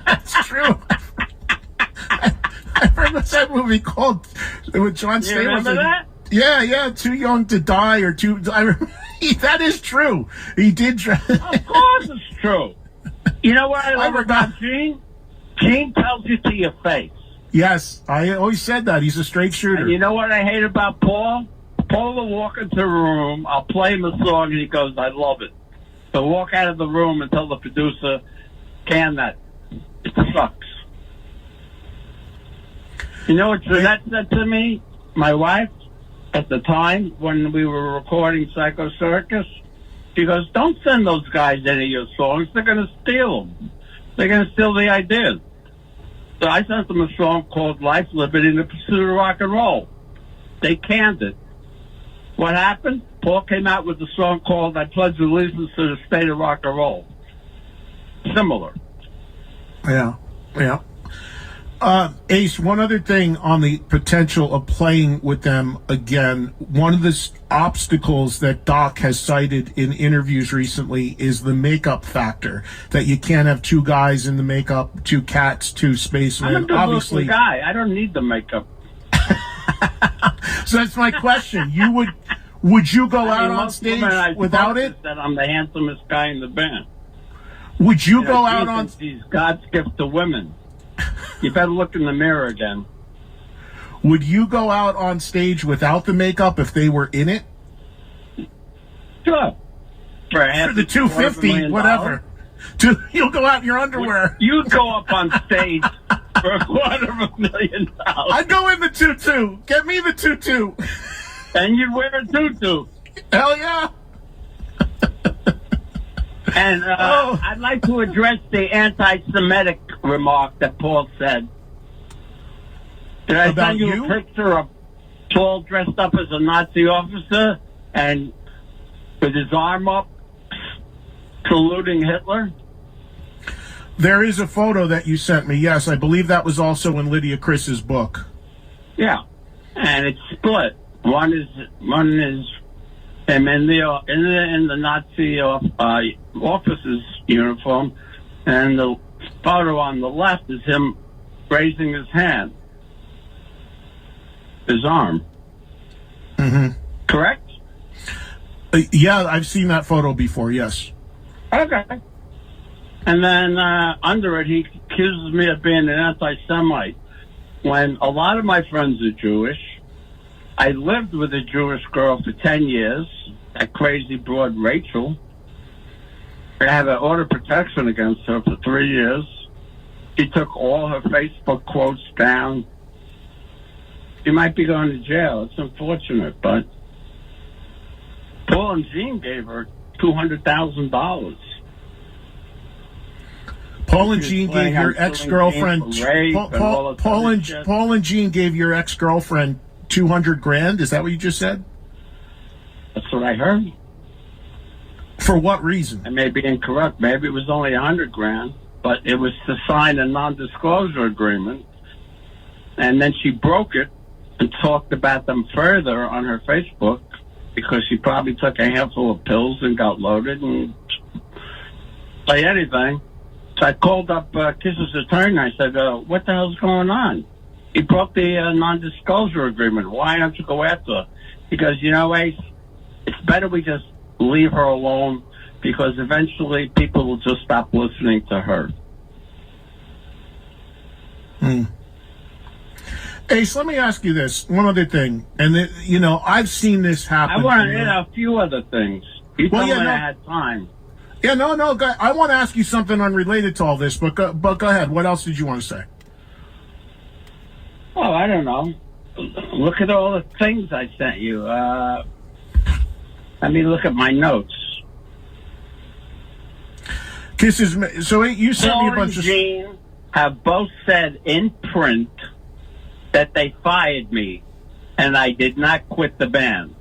[SPEAKER 2] That's true. I remember that movie called, with John Stanley.
[SPEAKER 3] You remember that?
[SPEAKER 2] Yeah, Too Young to Die or Too... that is true. He did dress...
[SPEAKER 3] Of course it's true. You know what I love about Gene? Gene tells you to your face.
[SPEAKER 2] Yes, I always said that. He's a straight shooter.
[SPEAKER 3] And you know what I hate about Paul? Paul will walk into a room, I'll play him a song, and he goes, I love it. He'll walk out of the room and tell the producer, can that. It sucks. You know what that said to me? My wife, at the time, when we were recording Psycho Circus, she goes, don't send those guys any of your songs. They're going to steal them. They're going to steal the ideas. So I sent them a song called Life, Liberty, and the Pursuit of Rock and Roll. They canned it. What happened? Paul came out with a song called I Pledge Allegiance to the State of Rock and Roll. Similar.
[SPEAKER 2] Yeah. Ace, one other thing on the potential of playing with them again. One of the obstacles that Doc has cited in interviews recently is the makeup factor. That you can't have 2 guys in the makeup, 2 cats, 2 spacemen.
[SPEAKER 3] I'm a good-looking guy. I don't need the makeup.
[SPEAKER 2] So that's my question. Would you go out on stage without it?
[SPEAKER 3] That I'm the handsomest guy in the band.
[SPEAKER 2] Would you go out on?
[SPEAKER 3] He's God's gift to women. You better look in the mirror again.
[SPEAKER 2] Would you go out on stage without the makeup if they were in it?
[SPEAKER 3] Sure. For
[SPEAKER 2] the $250, whatever. You'll go out in your underwear.
[SPEAKER 3] You'd go up on stage for $250,000.
[SPEAKER 2] I'd go in the tutu. Get me the tutu.
[SPEAKER 3] And you'd wear a tutu.
[SPEAKER 2] Hell yeah.
[SPEAKER 3] And I'd like to address the anti-Semitic remark that Paul said. Did I send you a picture of Paul dressed up as a Nazi officer and with his arm up saluting Hitler?
[SPEAKER 2] There is a photo that you sent me. Yes, I believe that was also in Lydia Chris's book.
[SPEAKER 3] Yeah, and it's split. One is him in the Nazi officer's uniform, and the photo on the left is him raising his hand, his arm.
[SPEAKER 2] Mm-hmm.
[SPEAKER 3] Correct?
[SPEAKER 2] Yeah, I've seen that photo before. Yes.
[SPEAKER 3] Okay. And then under it, he accuses me of being an anti-Semite. When a lot of my friends are Jewish, I lived with a Jewish girl for 10 years, that crazy broad Rachel. I have an order of protection against her for 3 years. She took all her Facebook quotes down. She might be going to jail. It's unfortunate, but Paul and Jean gave her $200,000.
[SPEAKER 2] Paul and Jean gave your ex-girlfriend. Paul and Jean gave your ex-girlfriend $200,000. Is that what you just said?
[SPEAKER 3] That's what I heard.
[SPEAKER 2] For what reason?
[SPEAKER 3] I may be incorrect. Maybe it was only $100,000, but it was to sign a non-disclosure agreement, and then she broke it and talked about them further on her Facebook because she probably took a handful of pills and got loaded and say anything. So I called up Kiss's attorney. I said, what the hell's going on? He broke the non-disclosure agreement. Why don't you go after her? He goes, Ace, it's better we just leave her alone because eventually people will just stop listening to her.
[SPEAKER 2] Ace, let me ask you this. One other thing. And, I've seen this happen.
[SPEAKER 3] I want to add a few other things. You told me I had time.
[SPEAKER 2] Yeah, no. I want to ask you something unrelated to all this, but go ahead. What else did you want to say?
[SPEAKER 3] Oh, I don't know. Look at all the things I sent you. Let me look at my notes.
[SPEAKER 2] So you sent me a bunch of...
[SPEAKER 3] Jean have both said in print that they fired me and I did not quit the band.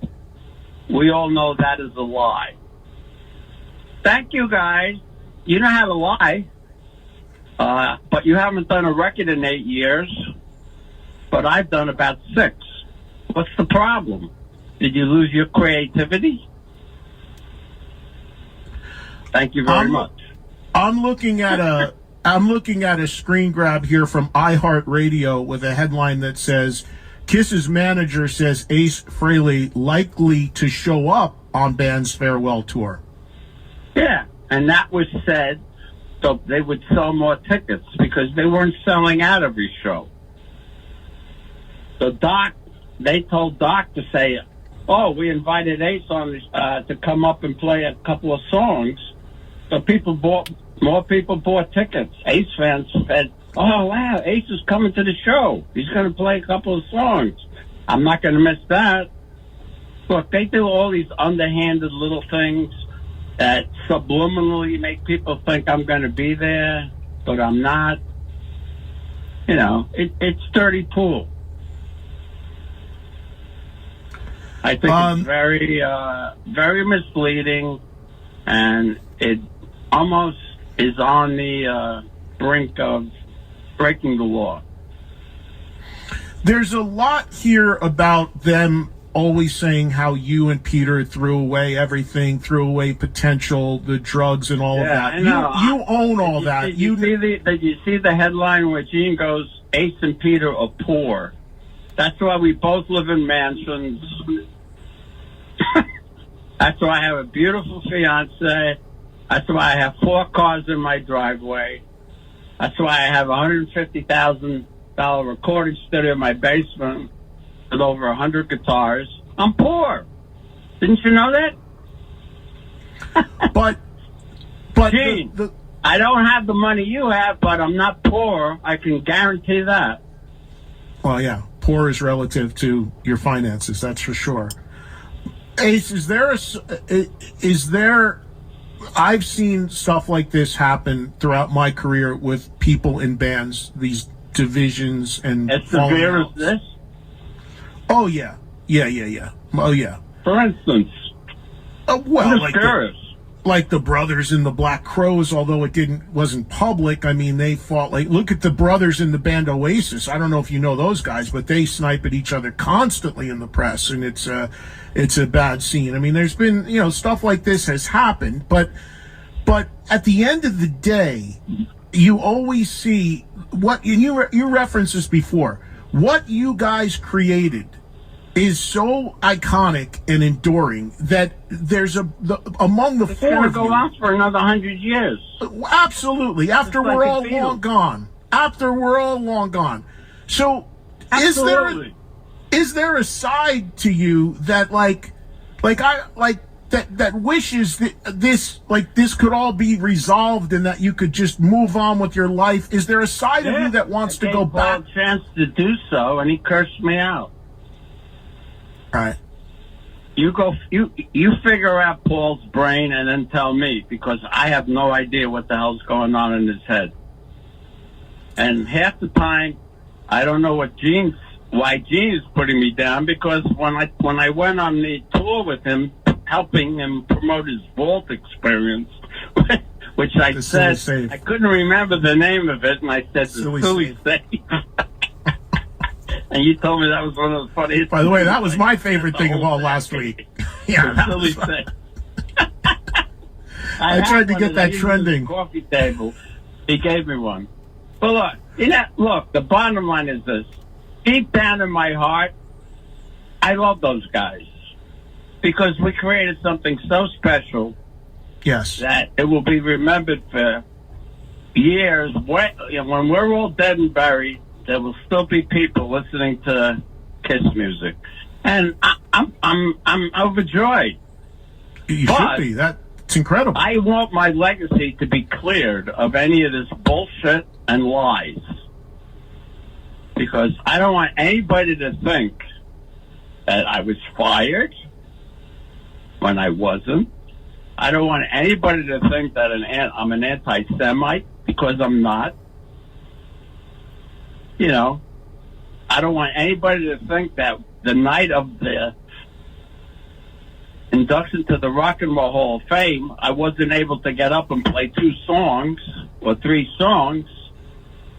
[SPEAKER 3] We all know that is a lie. Thank you, guys. You know how to lie. But you haven't done a record in 8 years. But I've done about 6. What's the problem? Did you lose your creativity? Thank you very much.
[SPEAKER 2] I'm looking at a screen grab here from iHeartRadio with a headline that says, Kiss's manager says Ace Frehley likely to show up on band's farewell tour.
[SPEAKER 3] Yeah, and that was said so they would sell more tickets because they weren't selling out every show. So they told Doc to say, oh, we invited Ace on to come up and play a couple of songs. So more people bought tickets. Ace fans said, oh, wow, Ace is coming to the show. He's going to play a couple of songs. I'm not going to miss that. Look, they do all these underhanded little things that subliminally make people think I'm going to be there, but I'm not. It's dirty pool. I think it's very, very misleading, and it almost is on the brink of breaking the law.
[SPEAKER 2] There's a lot here about them always saying how you and Peter threw away everything, threw away potential, the drugs and all of that.
[SPEAKER 3] I know.
[SPEAKER 2] You own all that.
[SPEAKER 3] Did you see the headline where Gene goes, Ace and Peter are poor? That's why we both live in mansions. That's why I have a beautiful fiance. That's why I have 4 cars in my driveway. That's why I have a $150,000 recording studio in my basement with over 100 guitars. I'm poor. Didn't you know that?
[SPEAKER 2] But
[SPEAKER 3] Gene, I don't have the money you have, but I'm not poor. I can guarantee that.
[SPEAKER 2] Well, yeah, poor is relative to your finances. That's for sure. Ace, is there? I've seen stuff like this happen throughout my career with people in bands. These divisions and
[SPEAKER 3] as severe as this.
[SPEAKER 2] Oh yeah. Oh yeah.
[SPEAKER 3] For instance,
[SPEAKER 2] well, like the brothers in the Black Crowes, although wasn't public. I mean, they fought. Look at the brothers in the band Oasis. I don't know if you know those guys, but they snipe at each other constantly in the press, and it's a bad scene. I mean, there's been stuff like this has happened, but at the end of the day, you always see what you referenced this before. What you guys created is so iconic and enduring that there's among the
[SPEAKER 3] it's
[SPEAKER 2] four
[SPEAKER 3] gonna
[SPEAKER 2] of
[SPEAKER 3] go
[SPEAKER 2] you.
[SPEAKER 3] on for another 100 years.
[SPEAKER 2] Absolutely. After we're all long gone. So
[SPEAKER 3] absolutely.
[SPEAKER 2] Is there a side to you that like that wishes that this could all be resolved and that you could just move on with your life? Is there a side of you that wants to go back?
[SPEAKER 3] I gave Paul a chance to do so, and he cursed me out.
[SPEAKER 2] All right.
[SPEAKER 3] You figure out Paul's brain and then tell me, because I have no idea what the hell's going on in his head. And half the time, I don't know why Gene is putting me down, because when I went on the tour with him, helping him promote his vault experience, which I said, I couldn't remember the name of it, and I said, Silly Safe. And you told me that was one of the funniest.
[SPEAKER 2] By the way, that was my favorite thing of all last week. Yeah,
[SPEAKER 3] Silly Safe.
[SPEAKER 2] I tried to get that trending.
[SPEAKER 3] Coffee table. He gave me one. But look, the bottom line is this. Deep down in my heart, I love those guys, because we created something so special.
[SPEAKER 2] Yes.
[SPEAKER 3] That it will be remembered for years. When we're all dead and buried, there will still be people listening to Kiss music, and I'm overjoyed.
[SPEAKER 2] You should be. That's incredible.
[SPEAKER 3] I want my legacy to be cleared of any of this bullshit and lies, because I don't want anybody to think that I was fired when I wasn't. I don't want anybody to think that I'm an anti-Semite, because I'm not. I don't want anybody to think that the night of the induction to the Rock and Roll Hall of Fame, I wasn't able to get up and play 2 songs or 3 songs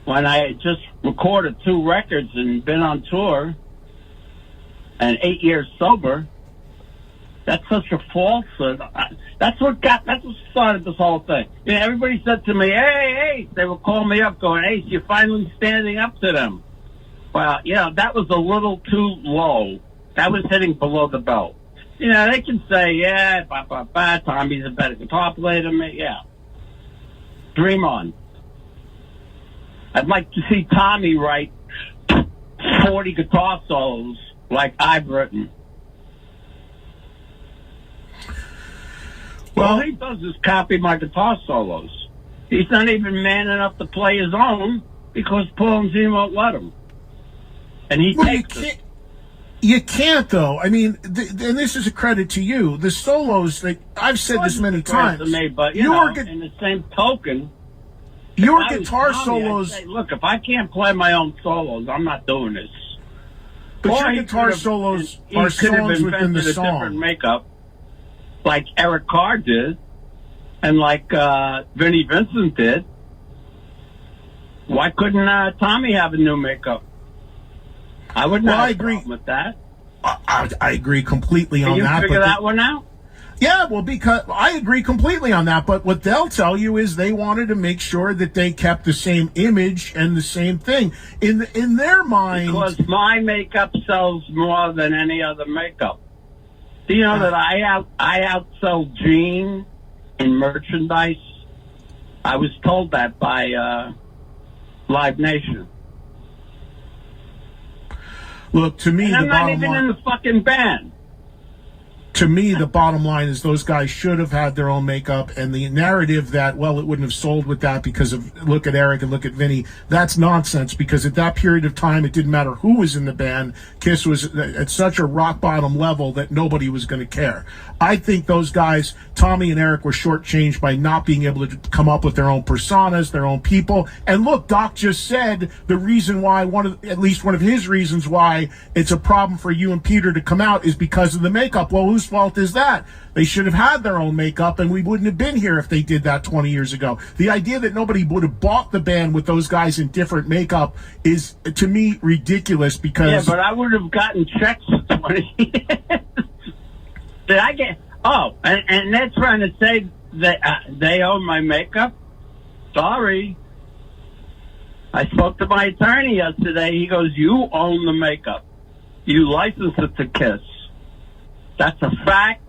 [SPEAKER 3] when I had just recorded 2 records and been on tour and 8 years sober. That's such a falsehood. That's what started this whole thing. Everybody said to me, hey, they would call me up going, Ace, you're finally standing up to them. Well, that was a little too low. That was hitting below the belt. They can say, Tommy's a better guitar player than me. Yeah. Dream on. I'd like to see Tommy write 40 guitar solos like I've written. Well, all he does is copy my guitar solos. He's not even man enough to play his own, because Paul and Gene won't let him. And he takes it.
[SPEAKER 2] You can't, though. I mean, and this is a credit to you. The solos, I've said this many times.
[SPEAKER 3] To me, but in the same token,
[SPEAKER 2] your guitar solos.
[SPEAKER 3] I'd say, look, if I can't play my own solos, I'm not doing this.
[SPEAKER 2] But your guitar solos are songs within the song.
[SPEAKER 3] Different makeup, like Eric Carr did, and like Vinnie Vincent did. Why couldn't Tommy have a new makeup? I wouldn't have a problem with that.
[SPEAKER 2] I agree completely on that.
[SPEAKER 3] Can you figure that one out?
[SPEAKER 2] Yeah, well, because I agree completely on that. But what they'll tell you is they wanted to make sure that they kept the same image and the same thing in their mind.
[SPEAKER 3] Because my makeup sells more than any other makeup. Do you know that I outsell Gene in merchandise? I was told that by Live Nation.
[SPEAKER 2] Look, to me,
[SPEAKER 3] and I'm not even in the fucking band.
[SPEAKER 2] To me, the bottom line is those guys should have had their own makeup, and the narrative that, well, it wouldn't have sold with that because of, look at Eric and look at Vinny, that's nonsense, because at that period of time, it didn't matter who was in the band. Kiss was at such a rock bottom level that nobody was going to care. I think those guys, Tommy and Eric, were shortchanged by not being able to come up with their own personas, their own people. And look, Doc just said the reason why, at least one of his reasons why it's a problem for you and Peter to come out is because of the makeup. Well, whose fault is that? They should have had their own makeup, and we wouldn't have been here if they did that 20 years ago. The idea that nobody would have bought the band with those guys in different makeup is, to me, ridiculous, because...
[SPEAKER 3] Yeah, but I would have gotten checks for 20 years. Did I get... Oh, and they're trying to say that they own my makeup? Sorry. I spoke to my attorney yesterday. He goes, you own the makeup. You license it to Kiss. That's a fact.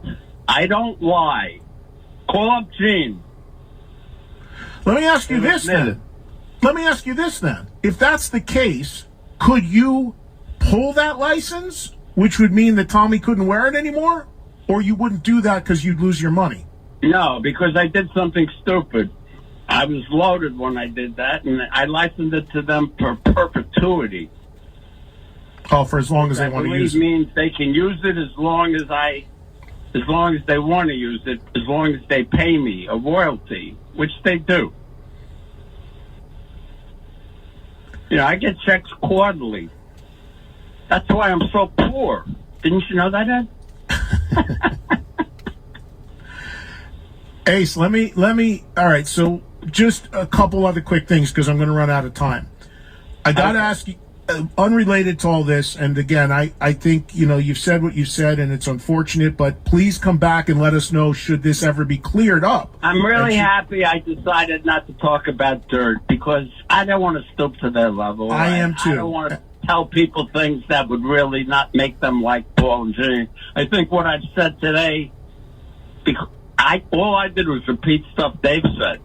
[SPEAKER 3] I don't lie. Call up Gene.
[SPEAKER 2] Let me ask you this then. If that's the case, could you pull that license, which would mean that Tommy couldn't wear it anymore? or you wouldn't do that because you'd lose your money?
[SPEAKER 3] No, because I did something stupid. I was loaded when I did that, and I licensed it to them for perpetuity.
[SPEAKER 2] Oh, for as long as they want to use it.
[SPEAKER 3] Means they can use it as long as they want to use it, as long as they pay me a royalty, which they do. You know, I get checks quarterly. That's why I'm so poor. Didn't you know that, Ed?
[SPEAKER 2] Ace, let me. All right, so just a couple other quick things because I'm going to run out of time. I got to ask you, unrelated to all this, and again, I think, you know, you've said what you said, and it's unfortunate, but please come back and let us know should this ever be cleared up.
[SPEAKER 3] I'm really happy I decided not to talk about dirt because I don't want to stoop to their level.
[SPEAKER 2] I am too.
[SPEAKER 3] I don't want to tell people things that would really not make them like Paul and Gene. I think what I've said today, all I did was repeat stuff Dave said.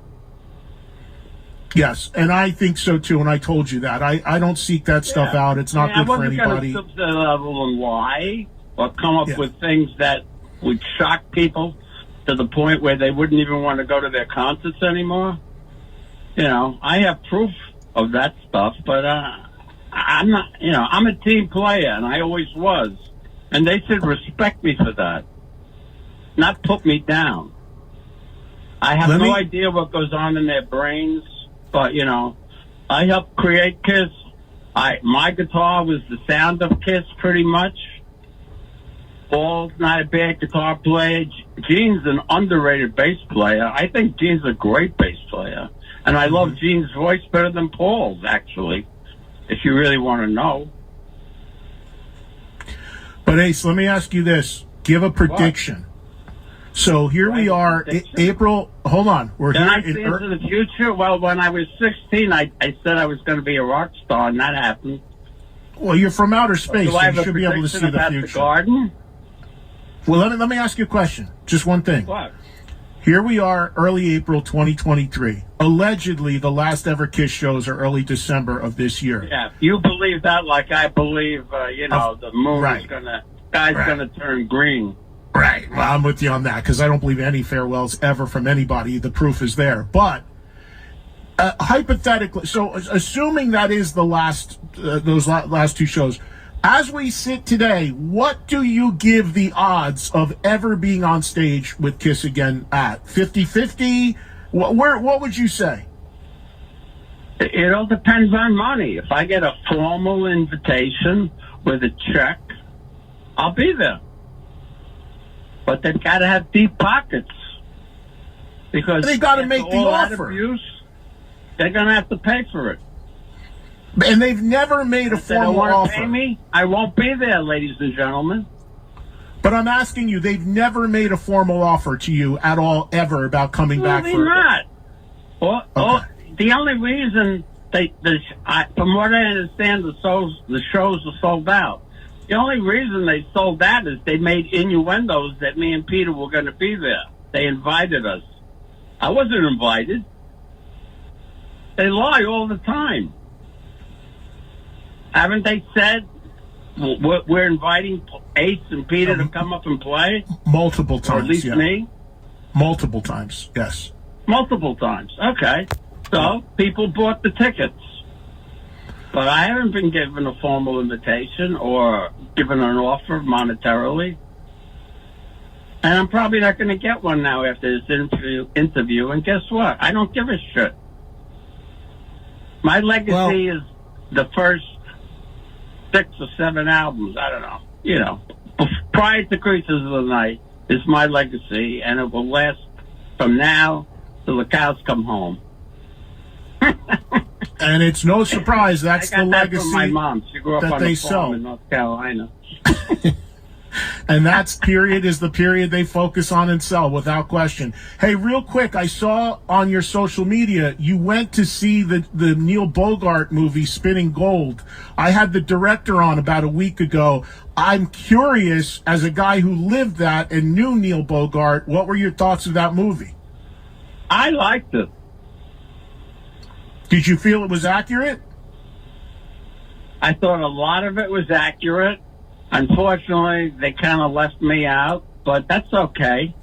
[SPEAKER 2] Yes, and I think so too, and I told you that. I don't seek that stuff out. It's not good for anybody.
[SPEAKER 3] I wasn't going to stoop to the level and lie or come up with things that would shock people to the point where they wouldn't even want to go to their concerts anymore. You know, I have proof of that stuff, but I'm not, you know, I'm a team player, and I always was. And they should respect me for that, not put me down. I have no idea what goes on in their brains. But, you know, I helped create Kiss. My guitar was the sound of Kiss, pretty much. Paul's not a bad guitar player. Gene's an underrated bass player. I think Gene's a great bass player. And I love Gene's voice better than Paul's, actually, if you really want to know.
[SPEAKER 2] But, Ace, let me ask you this. Give a prediction. What? So here we are, April. Hold on, we're
[SPEAKER 3] Can
[SPEAKER 2] here.
[SPEAKER 3] I see into the future? Well, when I was 16, I said I was going to be a rock star, and that happened.
[SPEAKER 2] Well, you're from outer space,
[SPEAKER 3] so
[SPEAKER 2] you should be able to see the future.
[SPEAKER 3] The garden?
[SPEAKER 2] Well, let me ask you a question. Just one thing.
[SPEAKER 3] What?
[SPEAKER 2] Here we are, early April 2023. Allegedly, the last ever Kiss shows are early December of this year.
[SPEAKER 3] Yeah, you believe that like I believe, the moon is going to turn green.
[SPEAKER 2] Right. Well, I'm with you on that because I don't believe any farewells ever from anybody. The proof is there. But hypothetically, so assuming that is the last, those last two shows, as we sit today, what do you give the odds of ever being on stage with Kiss again at? 50-50? What would you say?
[SPEAKER 3] It all depends on money. If I get a formal invitation with a check, I'll be there. But they've got to have deep pockets because
[SPEAKER 2] they got to make the offer.
[SPEAKER 3] They're going to have to pay for it.
[SPEAKER 2] And they've never made a formal offer.
[SPEAKER 3] Pay me, I won't be there, ladies and gentlemen.
[SPEAKER 2] But I'm asking you, they've never made a formal offer to you at all, ever, about coming back for
[SPEAKER 3] it. Not. The only reason from what I understand, the shows are sold out. The only reason they sold that is they made innuendos that me and Peter were going to be there. They invited us. I wasn't invited. They lie all the time. Haven't they said we're inviting Ace and Peter to come up and play?
[SPEAKER 2] Multiple times,
[SPEAKER 3] or at least me?
[SPEAKER 2] Multiple times, yes.
[SPEAKER 3] Multiple times, okay. So people bought the tickets. But I haven't been given a formal invitation or given an offer monetarily. And I'm probably not going to get one now after this interview. And guess what? I don't give a shit. My legacy is the first 6 or 7 albums. I don't know. You know, prior to Creatures of the Night is my legacy, and it will last from now till the cows come home.
[SPEAKER 2] And it's no surprise that's the legacy
[SPEAKER 3] from my mom. She grew up on a farm in North Carolina.
[SPEAKER 2] And that's period is the period they focus on and sell without question. Hey, real quick, I saw on your social media you went to see the Neil Bogart movie Spinning Gold. I had the director on about a week ago. I'm curious, as a guy who lived that and knew Neil Bogart, what were your thoughts of that movie?
[SPEAKER 3] I liked it.
[SPEAKER 2] Did you feel it was accurate?
[SPEAKER 3] I thought a lot of it was accurate. Unfortunately, they kind of left me out but that's okay.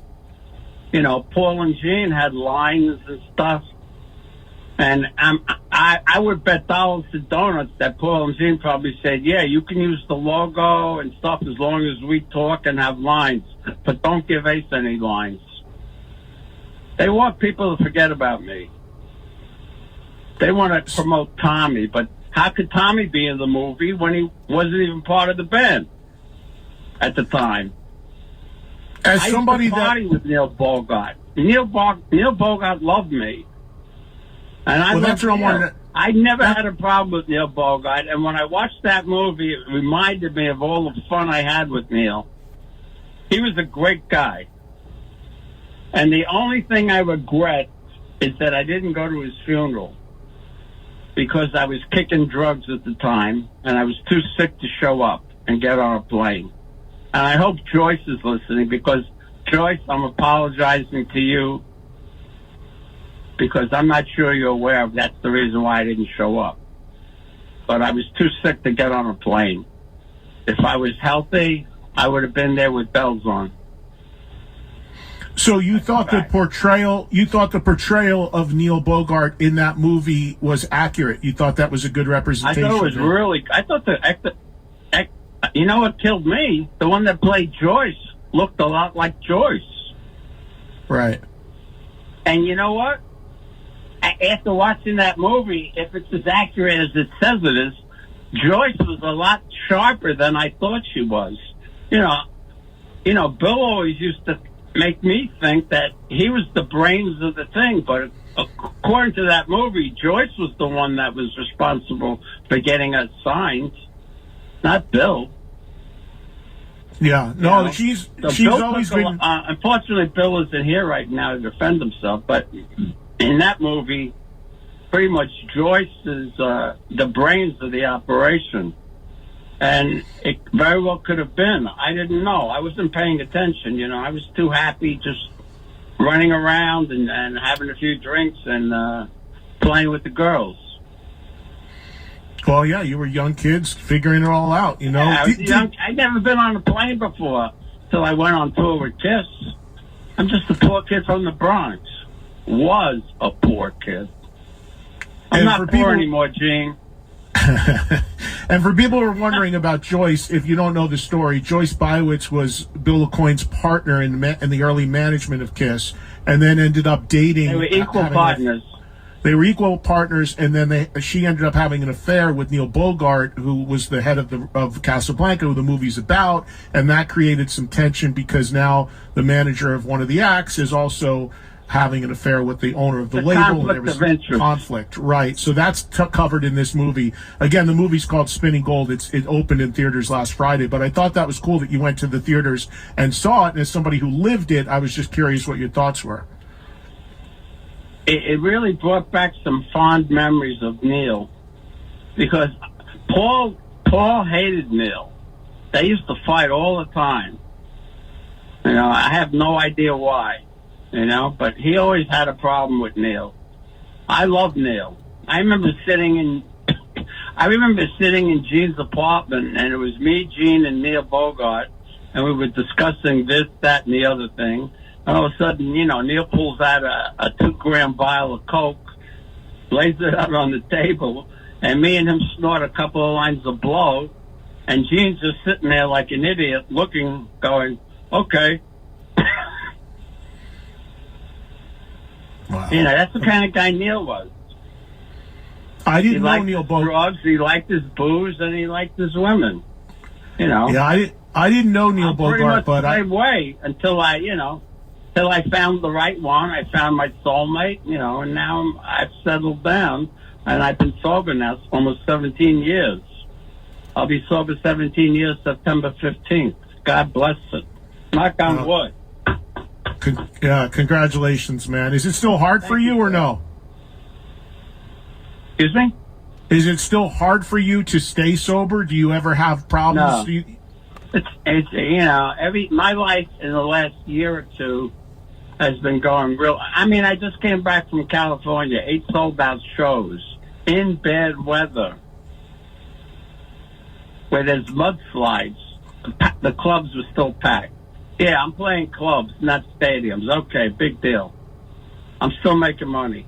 [SPEAKER 3] You know, Paul and Gene had lines and stuff. And I would bet dollars to donuts that Paul and Gene probably said, yeah, you can use the logo and stuff as long as we talk and have lines, but don't give Ace any lines. They want people to forget about me. They want to promote Tommy, but how could Tommy be in the movie when he wasn't even part of the band at the time?
[SPEAKER 2] As somebody
[SPEAKER 3] I used to party with Neil Bogart. Neil Bogart loved me. And I loved Neil. I never had a problem with Neil Bogart, and when I watched that movie, it reminded me of all the fun I had with Neil. He was a great guy. And the only thing I regret is that I didn't go to his funeral because I was kicking drugs at the time, and I was too sick to show up and get on a plane. And I hope Joyce is listening, because, Joyce, I'm apologizing to you because I'm not sure you're aware of that's the reason why I didn't show up. But I was too sick to get on a plane. If I was healthy, I would have been there with bells on.
[SPEAKER 2] So you thought the portrayal of Neil Bogart in that movie was accurate? You thought that was a good representation?
[SPEAKER 3] I thought it was I thought you know what killed me? The one that played Joyce looked a lot like Joyce.
[SPEAKER 2] Right.
[SPEAKER 3] And you know what? After watching that movie, if it's as accurate as it says it is, Joyce was a lot sharper than I thought she was. You know, Bill always used to make me think that he was the brains of the thing, but according to that movie, Joyce was the one that was responsible for getting us signed, not Bill.
[SPEAKER 2] Yeah, no, she's always been.
[SPEAKER 3] Unfortunately, Bill isn't here right now to defend himself, but in that movie, pretty much Joyce is the brains of the operation. And it very well could have been. I didn't know. I wasn't paying attention, you know. I was too happy just running around and having a few drinks and playing with the girls.
[SPEAKER 2] Well, yeah, you were young kids figuring it all out, you know.
[SPEAKER 3] Yeah, I was young. I'd never been on a plane before till I went on tour with Kiss. I'm just a poor kid from the Bronx. Was a poor kid. I'm not poor anymore, Gene.
[SPEAKER 2] And for people who are wondering about Joyce, if you don't know the story, Joyce Bywitz was Bill LaCoin's partner in the early management of Kiss, and then ended up dating.
[SPEAKER 3] They were equal partners.
[SPEAKER 2] They were equal partners, and then she ended up having an affair with Neil Bogart, who was the head of Casablanca, who the movie's about, and that created some tension because now the manager of one of the acts is also having an affair with the owner of the label, and there was conflict, right? So that's covered in this movie. Again, the movie's called Spinning Gold. It opened in theaters last Friday, but I thought that was cool that you went to the theaters and saw it. And as somebody who lived it, I was just curious what your thoughts were.
[SPEAKER 3] It really brought back some fond memories of Neil, because Paul hated Neil. They used to fight all the time. You know, I have no idea why. You know, but he always had a problem with Neil. I love Neil. I remember sitting in Gene's apartment, and it was me, Gene, and Neil Bogart, and we were discussing this, that, and the other thing. And all of a sudden, you know, Neil pulls out a 2-gram vial of Coke, lays it out on the table, and me and him snort a couple of lines of blow, and Gene's just sitting there like an idiot, looking, going, okay.
[SPEAKER 2] Wow.
[SPEAKER 3] You know, that's the kind of guy Neil was.
[SPEAKER 2] I didn't know Neil Bogart.
[SPEAKER 3] Drugs, he liked his booze, and he liked his women. You know.
[SPEAKER 2] Yeah, I didn't know Neil Bogart,
[SPEAKER 3] pretty much
[SPEAKER 2] but
[SPEAKER 3] the same way until I found the right one. I found my soulmate, you know, and now I've settled down, and I've been sober now almost 17 years. I'll be sober 17 years September 15th. God bless it. Knock on wood.
[SPEAKER 2] Yeah, congratulations, man. Is it still hard for you or no?
[SPEAKER 3] Excuse me?
[SPEAKER 2] Is it still hard for you to stay sober? Do you ever have problems?
[SPEAKER 3] No. It's you know, my life in the last year or two has been going real. I mean, I just came back from California, 8 sold-out shows in bad weather where there's mudslides. The clubs were still packed. Yeah, I'm playing clubs, not stadiums. Okay, big deal. I'm still making money.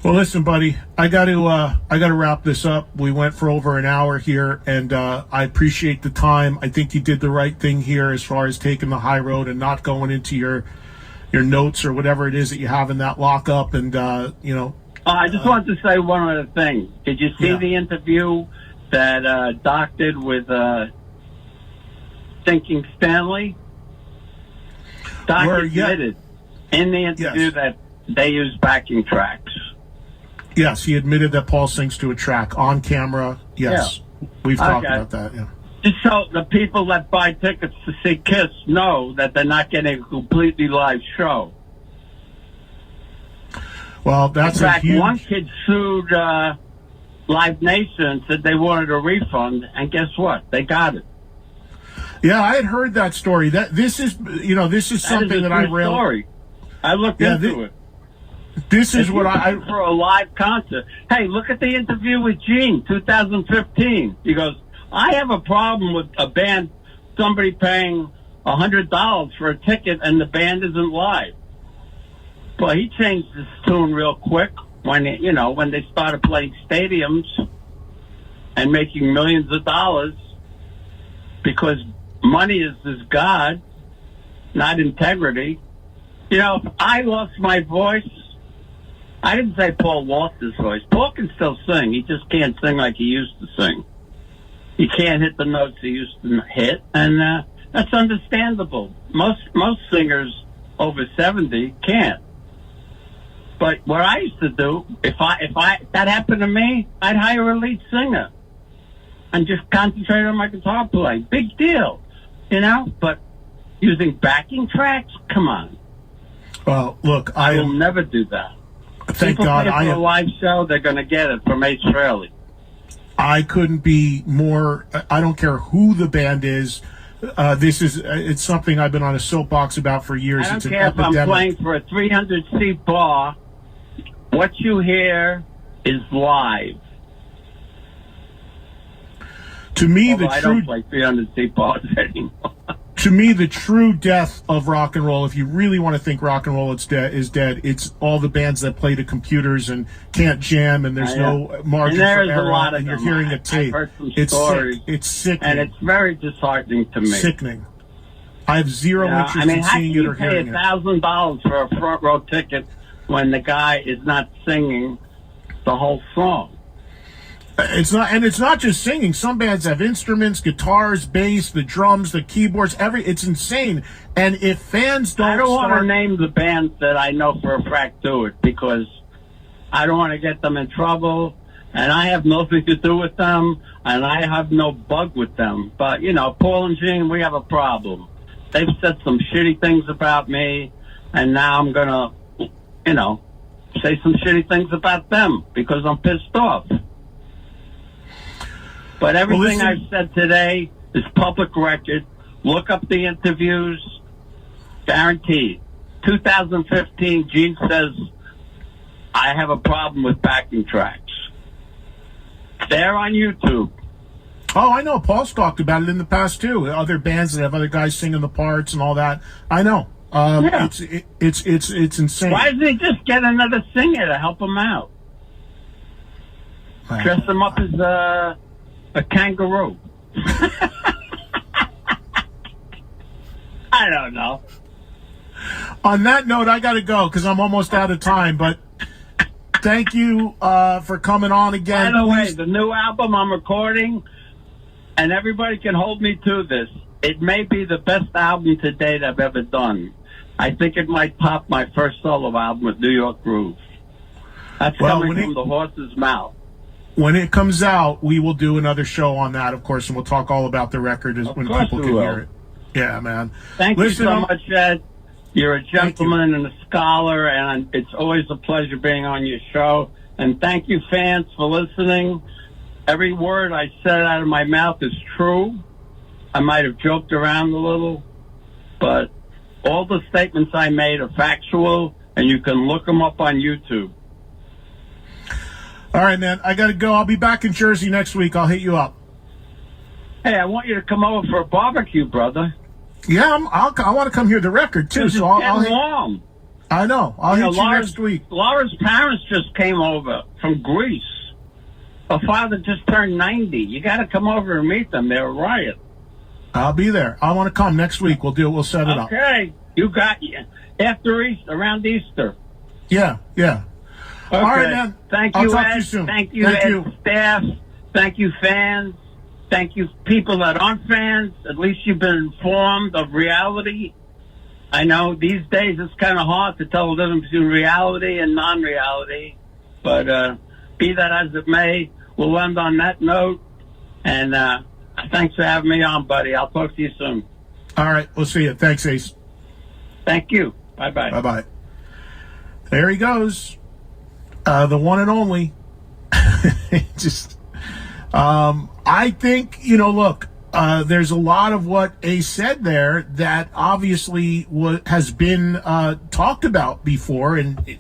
[SPEAKER 2] Well, listen, buddy, I got to wrap this up. We went for over an hour here, and I appreciate the time. I think you did the right thing here as far as taking the high road and not going into your notes or whatever it is that you have in that lockup. And
[SPEAKER 3] I just wanted to say one other thing. Did you see the interview that Doc did with Thinking Stanley? Doc admitted in the interview that they use backing tracks.
[SPEAKER 2] Yes, he admitted that Paul sings to a track on camera. Yes, we've talked about that. Yeah.
[SPEAKER 3] Just so the people that buy tickets to see Kiss know that they're not getting a completely live show.
[SPEAKER 2] Well, that's
[SPEAKER 3] in fact,
[SPEAKER 2] a huge...
[SPEAKER 3] one kid sued Live Nation and said they wanted a refund, and guess what? They got it.
[SPEAKER 2] Yeah, I had heard that story. This is something that I
[SPEAKER 3] story. I looked into it.
[SPEAKER 2] This is what
[SPEAKER 3] for a live concert. Hey, look at the interview with Gene, 2015. He goes, I have a problem with a band, somebody paying $100 for a ticket and the band isn't live. But he changed his tune real quick when they started playing stadiums and making millions of dollars, because money is God, not integrity. If I lost my voice, I didn't say Paul lost his voice. Paul can still sing. He just can't sing like he used to sing. He can't hit the notes he used to hit, and that's understandable. Most singers over 70 can't. But what I used to do, if that happened to me, I'd hire a lead singer and just concentrate on my guitar playing. Big deal, But using backing tracks, come on.
[SPEAKER 2] Well, look,
[SPEAKER 3] I will never do that.
[SPEAKER 2] Thank
[SPEAKER 3] People
[SPEAKER 2] God
[SPEAKER 3] pay for a live show, they're going to get it from Ace Frehley.
[SPEAKER 2] I couldn't be more. I don't care who the band is. It's something I've been on a soapbox about for years.
[SPEAKER 3] I don't
[SPEAKER 2] it's an
[SPEAKER 3] care
[SPEAKER 2] epidemic.
[SPEAKER 3] if I'm playing for a 300-seat bar. What you hear is live.
[SPEAKER 2] To me,
[SPEAKER 3] I don't play 300-seat bars anymore.
[SPEAKER 2] To me, the true death of rock and roll, if you really want to think rock and roll is dead, it's all the bands that play to computers and can't jam, and there's no margin for error, and you're hearing a tape.
[SPEAKER 3] I've heard some
[SPEAKER 2] it's
[SPEAKER 3] stories.
[SPEAKER 2] Sick. It's sickening.
[SPEAKER 3] And it's very disheartening to me.
[SPEAKER 2] Sickening. I have zero interest in seeing it or hearing it.
[SPEAKER 3] How can you pay $1,000 for a front row ticket when the guy is not singing the whole song?
[SPEAKER 2] It's not just singing. Some bands have instruments, guitars, bass, the drums, the keyboards, it's insane. And if fans don't
[SPEAKER 3] I don't want to name the bands that I know for a fact do it, because I don't want to get them in trouble, and I have nothing to do with them, and I have no bug with them. But, Paul and Gene, we have a problem. They've said some shitty things about me, and now I'm going to, say some shitty things about them because I'm pissed off. But everything I've said today is public record. Look up the interviews. Guaranteed. 2015, Gene says, I have a problem with backing tracks. They're on YouTube.
[SPEAKER 2] Oh, I know. Paul's talked about it in the past, too. Other bands that have other guys singing the parts and all that. I know. It's insane.
[SPEAKER 3] Why doesn't he just get another singer to help him out? Dress him up as a kangaroo. I don't know.
[SPEAKER 2] On that note, I got to go because I'm almost out of time. But thank you for coming on again.
[SPEAKER 3] By the way, the new album I'm recording, and everybody can hold me to this, it may be the best album to date I've ever done. I think it might top my first solo album with New York Groove. That's coming from the horse's mouth.
[SPEAKER 2] When it comes out, we will do another show on that, of course, and we'll talk all about the record when people can hear it. Yeah, man.
[SPEAKER 3] Thank you so much, Ed. You're a gentleman and a scholar, and it's always a pleasure being on your show. And thank you, fans, for listening. Every word I said out of my mouth is true. I might have joked around a little, but all the statements I made are factual, and you can look them up on YouTube.
[SPEAKER 2] All right, man. I got to go. I'll be back in Jersey next week. I'll hit you up.
[SPEAKER 3] Hey, I want you to come over for a barbecue, brother.
[SPEAKER 2] Yeah, I want to come hear the record too.
[SPEAKER 3] This is
[SPEAKER 2] So I'll
[SPEAKER 3] getting
[SPEAKER 2] hit,
[SPEAKER 3] warm.
[SPEAKER 2] I know. I'll hit you next week.
[SPEAKER 3] Laura's parents just came over from Greece. Her father just turned 90. You got to come over and meet them. They're a riot.
[SPEAKER 2] I'll be there. I want to come next week. We'll do it. We'll set it up.
[SPEAKER 3] Okay, you got you. After Easter, around Easter.
[SPEAKER 2] Yeah.
[SPEAKER 3] Okay.
[SPEAKER 2] All right, man.
[SPEAKER 3] Thank
[SPEAKER 2] I'll
[SPEAKER 3] you,
[SPEAKER 2] talk
[SPEAKER 3] Ed.
[SPEAKER 2] to you soon.
[SPEAKER 3] Thank you, Ed staff. Thank you, fans. Thank you, people that aren't fans. At least you've been informed of reality. I know these days it's kind of hard to tell the difference between reality and non-reality. But be that as it may, we'll end on that note. And thanks for having me on, buddy. I'll talk to you soon.
[SPEAKER 2] All right. We'll see you. Thanks, Ace.
[SPEAKER 3] Thank you. Bye-bye.
[SPEAKER 2] Bye-bye. There he goes. The one and only. I think, look, there's a lot of what Ace said there that obviously has been talked about before. And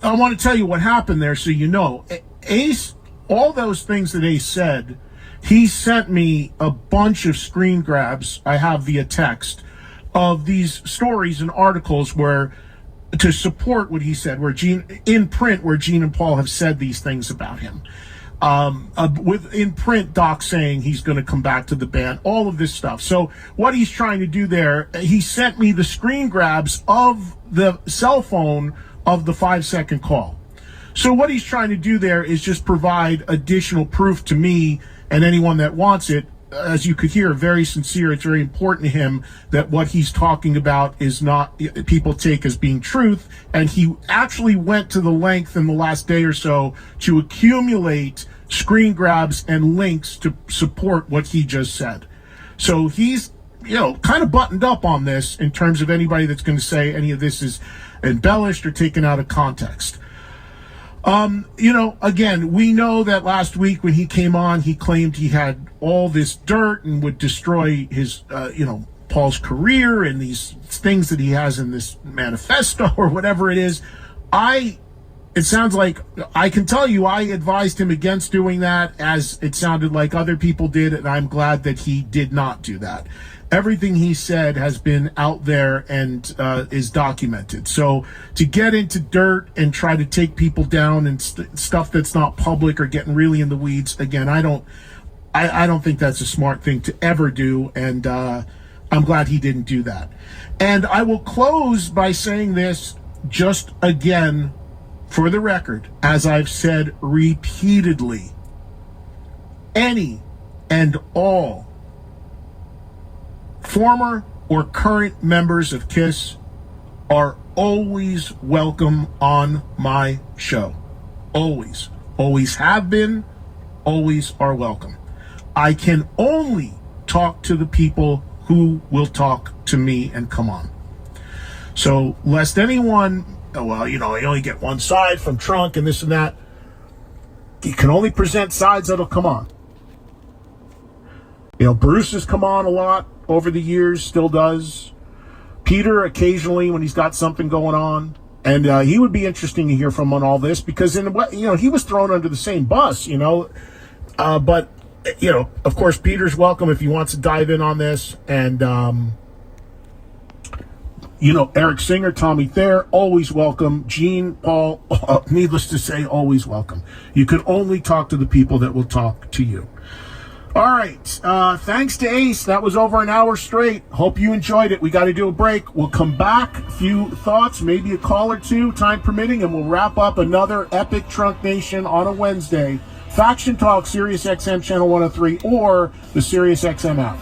[SPEAKER 2] I want to tell you what happened there so you know. Ace, all those things that Ace said, he sent me a bunch of screen grabs I have via text of these stories and articles where to support what he said, where Gene and Paul have said these things about him. With in print, Doc saying he's going to come back to the band, all of this stuff. So what he's trying to do there, he sent me the screen grabs of the cell phone of the 5-second call. So what he's trying to do there is just provide additional proof to me and anyone that wants it. As you could hear, very sincere. It's very important to him that what he's talking about is not people take as being truth. And he actually went to the length in the last day or so to accumulate screen grabs and links to support what he just said. So he's, kind of buttoned up on this in terms of anybody that's going to say any of this is embellished or taken out of context. Again, we know that last week when he came on, he claimed he had all this dirt and would destroy his, Paul's career and these things that he has in this manifesto or whatever it is. It sounds like I can tell you I advised him against doing that, as it sounded like other people did, and I'm glad that he did not do that. Everything he said has been out there and is documented. So to get into dirt and try to take people down and stuff that's not public or getting really in the weeds, again, I don't think that's a smart thing to ever do, and I'm glad he didn't do that. And I will close by saying this just again for the record, as I've said repeatedly, any and all former or current members of KISS are always welcome on my show. Always. Always have been, always are welcome. I can only talk to the people who will talk to me and come on. So, lest anyone, I only get one side from Trunk and this and that. You can only present sides that'll come on. Bruce has come on a lot over the years, still does. Peter occasionally when he's got something going on. And he would be interesting to hear from on all this because, he was thrown under the same bus, But, of course, Peter's welcome if he wants to dive in on this. And, Eric Singer, Tommy Thayer, always welcome. Gene, Paul, needless to say, always welcome. You can only talk to the people that will talk to you. All right. Thanks to Ace. That was over an hour straight. Hope you enjoyed it. We got to do a break. We'll come back. A few thoughts, maybe a call or two, time permitting, and we'll wrap up another epic Trunk Nation on a Wednesday. Faction Talk, Sirius XM Channel 103, or the Sirius XM app.